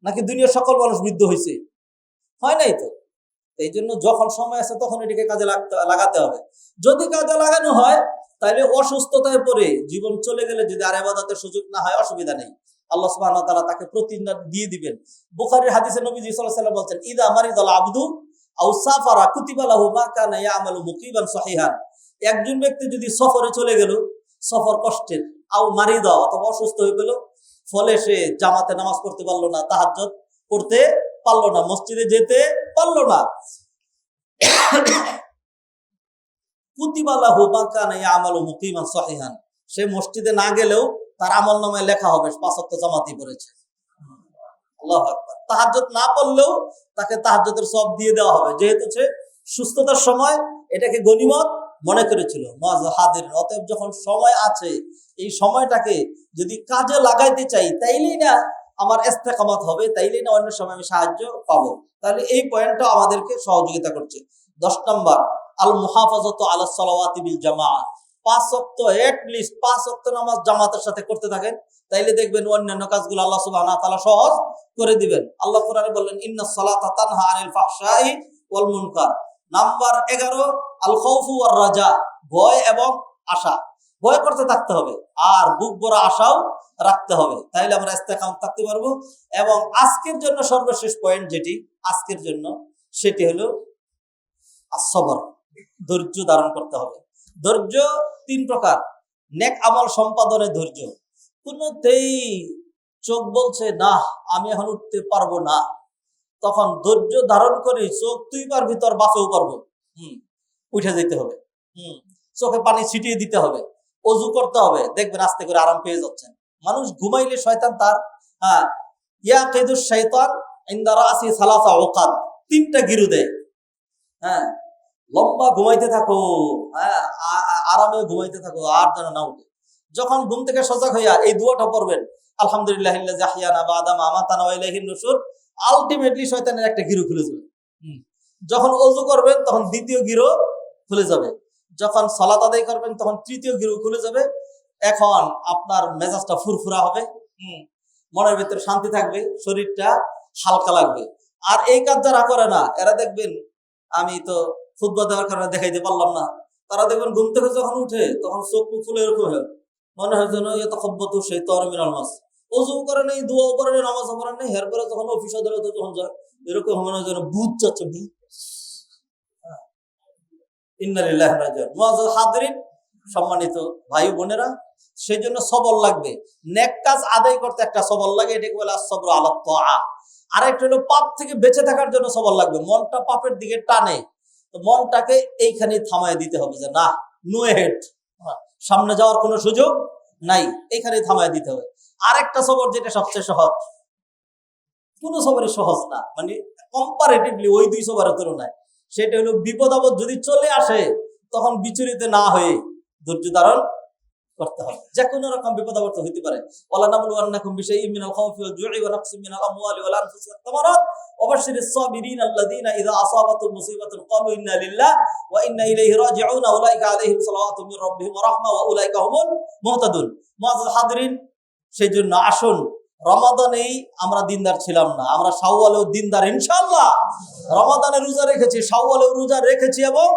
নাকি দুনিয়ার সকল মানুষ বৃদ্ধ হয়েছে? হয় নাই তো। এই জন্য যখন সময় আছে তখন এটাকে কাজে লাগাতে হবে। যদি কাজে লাগানো হয় তাহলে অসুস্থতায় পড়ে জীবন চলে গেলে যদি আর ইবাদতের সুযোগ না হয়, অসুবিধা নেই, আল্লাহ সুবহানাহু ওয়া তাআলা তাকে প্রতিদান দিয়ে দিবেন। বুখারীর হাদিসে নবীজি সাল্লাল্লাহু আলাইহি ওয়াসাল্লাম বলেন, ইযা মারিদাল আবদু আও সাফারা কুতিবা লাহু মা কানা ইয়ামালু মুকিবান সহিহান। একজন ব্যক্তি যদি সফরে চলে গেল, সফর কষ্টের, আও মারিদা, অথবা অসুস্থ হয়ে গেল, ফলে সে জামাতে নামাজ পড়তে পারলো না, তাহাজ্জুদ পড়তে পারলো না, মসজিদে যেতে পারলো না, কুতিবা লাহু মা কানা ইয়ামালু মুকিমান সহিহান, সে মসজিদে না গেলেও তার আমলনামায় লেখা হবে 5 ওয়াক্ত জামাতই পড়েছে। আল্লাহু আকবার। তাহাজ্জুদ না পড়লেও তাকে তাহাজ্জুদের সওয়াব দিয়ে দেওয়া হবে, যেহেতু সে সুস্থতার সময় এটাকে গনিমত মনে করেছিল। মুআজ্জাজ হাদিরিন, অতএব যখন সময় আছে, এই সময়টাকে যদি কাজে লাগাইতে চাই, তাইলেই না আমার ইস্তেকামাত হবে, তাইলেই না অন্য সময় আমি সাহায্য পাবো। তাহলে এই পয়েন্টটা আমাদেরকে সহযোগিতা করছে। 10 নম্বর, আল মুহাফাজাতু আলা সালাওয়াতি বিল জামাআহ, 5 ওয়াক্ত, এট লিস্ট 5 ওয়াক্ত নামাজ জামাতের সাথে করতে থাকেন, তাইলে দেখবেন অন্যান্য কাজগুলো আল্লাহ সুবহানাহু ওয়া তাআলা সহজ করে দিবেন। আল্লাহ কোরআনে বললেন, ইন্নাস সালাতা তানহা আনিল ফাহশাই ওয়াল মুনকার। নাম্বার 11, আল খাউফু ওয়ার রাজা, ভয় এবং আশা। ভয় করতে থাকতে হবে, আর বুক ভরা আশাও রাখতে হবে, তাইলে আমরা ইস্তেকামত থাকতে পারবো। এবং আজকের জন্য সর্বশেষ পয়েন্ট যেটি আজকের জন্য, সেটি হলো as-সবর, ধৈর্য ধারণ করতে হবে। ধৈর্য 3 প্রকার। নেক আমল সম্পাদনে ধৈর্য। কোনতেই চোখ বলছে না আমি এখন উঠতে পারবো না, তখন ধৈর্য ধারণ করে চোখ তুই পারবি, তোর বাপেও পারবো, উঠে যেতে হবে। চোখে পানি ছিটিয়ে দিতে হবে, অজু করতে হবে, দেখবেন আস্তে করে আরাম পেয়ে যাচ্ছেন। মানুষ ঘুমাইলে শয়তান তার ইয়াকিদুশ শাইতান ইনদা রাসি সালাসা উকাদ, 3টা গিরু দেয়। হ্যাঁ, লম্বা ঘুমাইতে থাকো, আরামে ঘুমাইতে থাকো, আর যেন না উঠে। যখন ঘুম থেকে সজাগ হইয়া এই দোয়াটা পড়বেন, আলহামদুলিল্লাহিল্লাযী আহইয়ানা বা'দা মা আমাতানা ওয়া ইলাইহিন নুশুর, আলটিমেটলি শয়তানের একটা গিরু খুলে যাবে। যখন ওযু করবেন তখন 2য় গিরু খুলে যাবে, যখন সালাত আদায় করবেন তখন 3য় গিরু খুলে যাবে। এখন আপনার মেজাজটা ফুরফুরা হবে, মনের ভিতরে শান্তি থাকবে, শরীরটা হালকা লাগবে। আর এই কাজ যারা করে না, এরা দেখবেন, আমি তো খুতবা দেওয়ার কারণে দেখাইতে পারলাম না, তারা দেখবেন ঘুম থেকে যখন উঠে তখন চোখ ফুলে এরকম হয়, মনে হয় যেন ইয়াতাখাব্বাতু শাইতানু মিনাল মাস। ওযু করে নেই, দোয়াও করে নেই, নামাজও করে নেই, এরপরে যখন অফিস আদালতে যখন যায় এরকম মনে হয় যেন ভূত যাচ্ছে, ভূত। ইন্না লিল্লাহি ওয়া ইন্না ইলাইহি রাজিউন। মুআজ্জাজ হাদিরিন, সম্মানিত ভাই বোনেরা, সেই জন্য সবর লাগবে। নেক কাজ আদায় করতে একটা সবর লাগে, এটাকে বলে আস-সাবরু আলা তাআ। আরেকটা হলো পাপ থেকে বেঁচে থাকার জন্য সবর লাগবে। মনটা পাপের দিকে টানে, তো মনটাকে এইখানে থামায় দিতে হবে যে না, নো হেড, সামনে যাওয়ার কোনো সুযোগ নাই, এইখানে থামায় দিতে হবে। আরেকটা সবর যেটা সবচেয়ে সহজ, কোনো সবরই সহজ না, মানে কম্পারেটিভলি ওই 2 সবরের তুলনায় সেটা হলো বিপদ আপদ যদি চলে আসে তখন বিচলিত না হয়ে ধৈর্য ধারণ করতে হবে। যে কোনো রকম বিপদ আপদ হইতে পারে। ওয়ালা নাবলুওয়ান্নাকুম বিশাইইম মিনাল খাউফি ওয়াল জু'i ওয়া নাকসিম মিনাল আমওয়ালি ওয়াল আনফুসি ওয়াত তামারাত ওয়া বাশশিরিস সাবিরিন আল্লাযীনা ইযা আসাবাতুহুম মুসিবাতুন ক্বালু ইন্না লিল্লাহি ওয়া ইন্না ইলাইহি রাজিউন উলাইকা আলাইহিম সালাওয়াতুম মির রাব্বিহিম ওয়া রাহমা ওয়া উলাইকা হুমুল মুহতাদুন। মুআজ্জাল হাদিরিন, সেজন্য আসুন, রমাদানেই আমরা দিনদার ছিলাম না, আমরা শাওয়ালেও দিনদার ইনশাআল্লাহ। রমাদানে রোজা রেখেছি, শাওয়ালেও রোজা রেখেছি এবং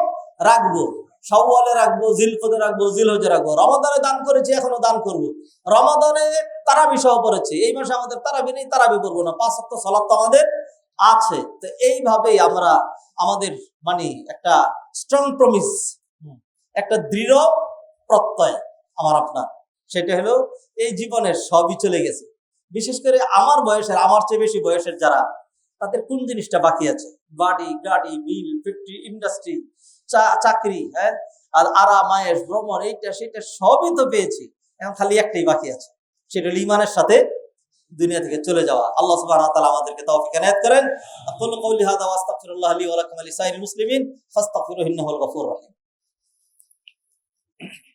রাখবো। শাওয়ালে রাখবো, জিলকদে রাখবো, জিলহজে রাখবো। রমাদানে দান করেছি, এখনো দান করব। রমাদানে তারাবি সহ পড়েছি, এই মাসে আমাদের তারাবি নেই, তারাবি করবো না, 5 ওয়াক্ত সালাত তো আমাদের আছে। তো এইভাবেই আমরা আমাদের মানে একটা স্ট্রং প্রমিস, একটা দৃঢ় প্রত্যয় আমার আপনার, সেটা হলো এই জীবনের সবই চলে গেছে। বিশেষ করে আমার বয়সের, আমার চেয়ে বেশি বয়সের যারা, তাদের কোন জিনিসটা বাকি আছে? বাড়ি, গাড়ি, মিল, ফ্যাক্টরি, ইন্ডাস্ট্রি, চাকরি, হ্যাঁ, আর আরাম, আয়েশ, ভ্রমণ, এইটা সেটা সবই তো পেয়েছি। এখন খালি একটাই বাকি আছে, সেটা হলো ঈমানের সাথে দুনিয়া থেকে চলে যাওয়া। আল্লাহ সুবহানাহু ওয়া তাআলা আমাদেরকে তৌফিক এনায়েত করেন। আকুলু কওলি হাযা ওয়া আস্তাগফিরুল্লাহ লি ওয়া লাকুম ওয়া লিসাইরিল মুসলিমিন ফাস্তাগফিরুহু ইন্নাহুল গফুরুর রহিম।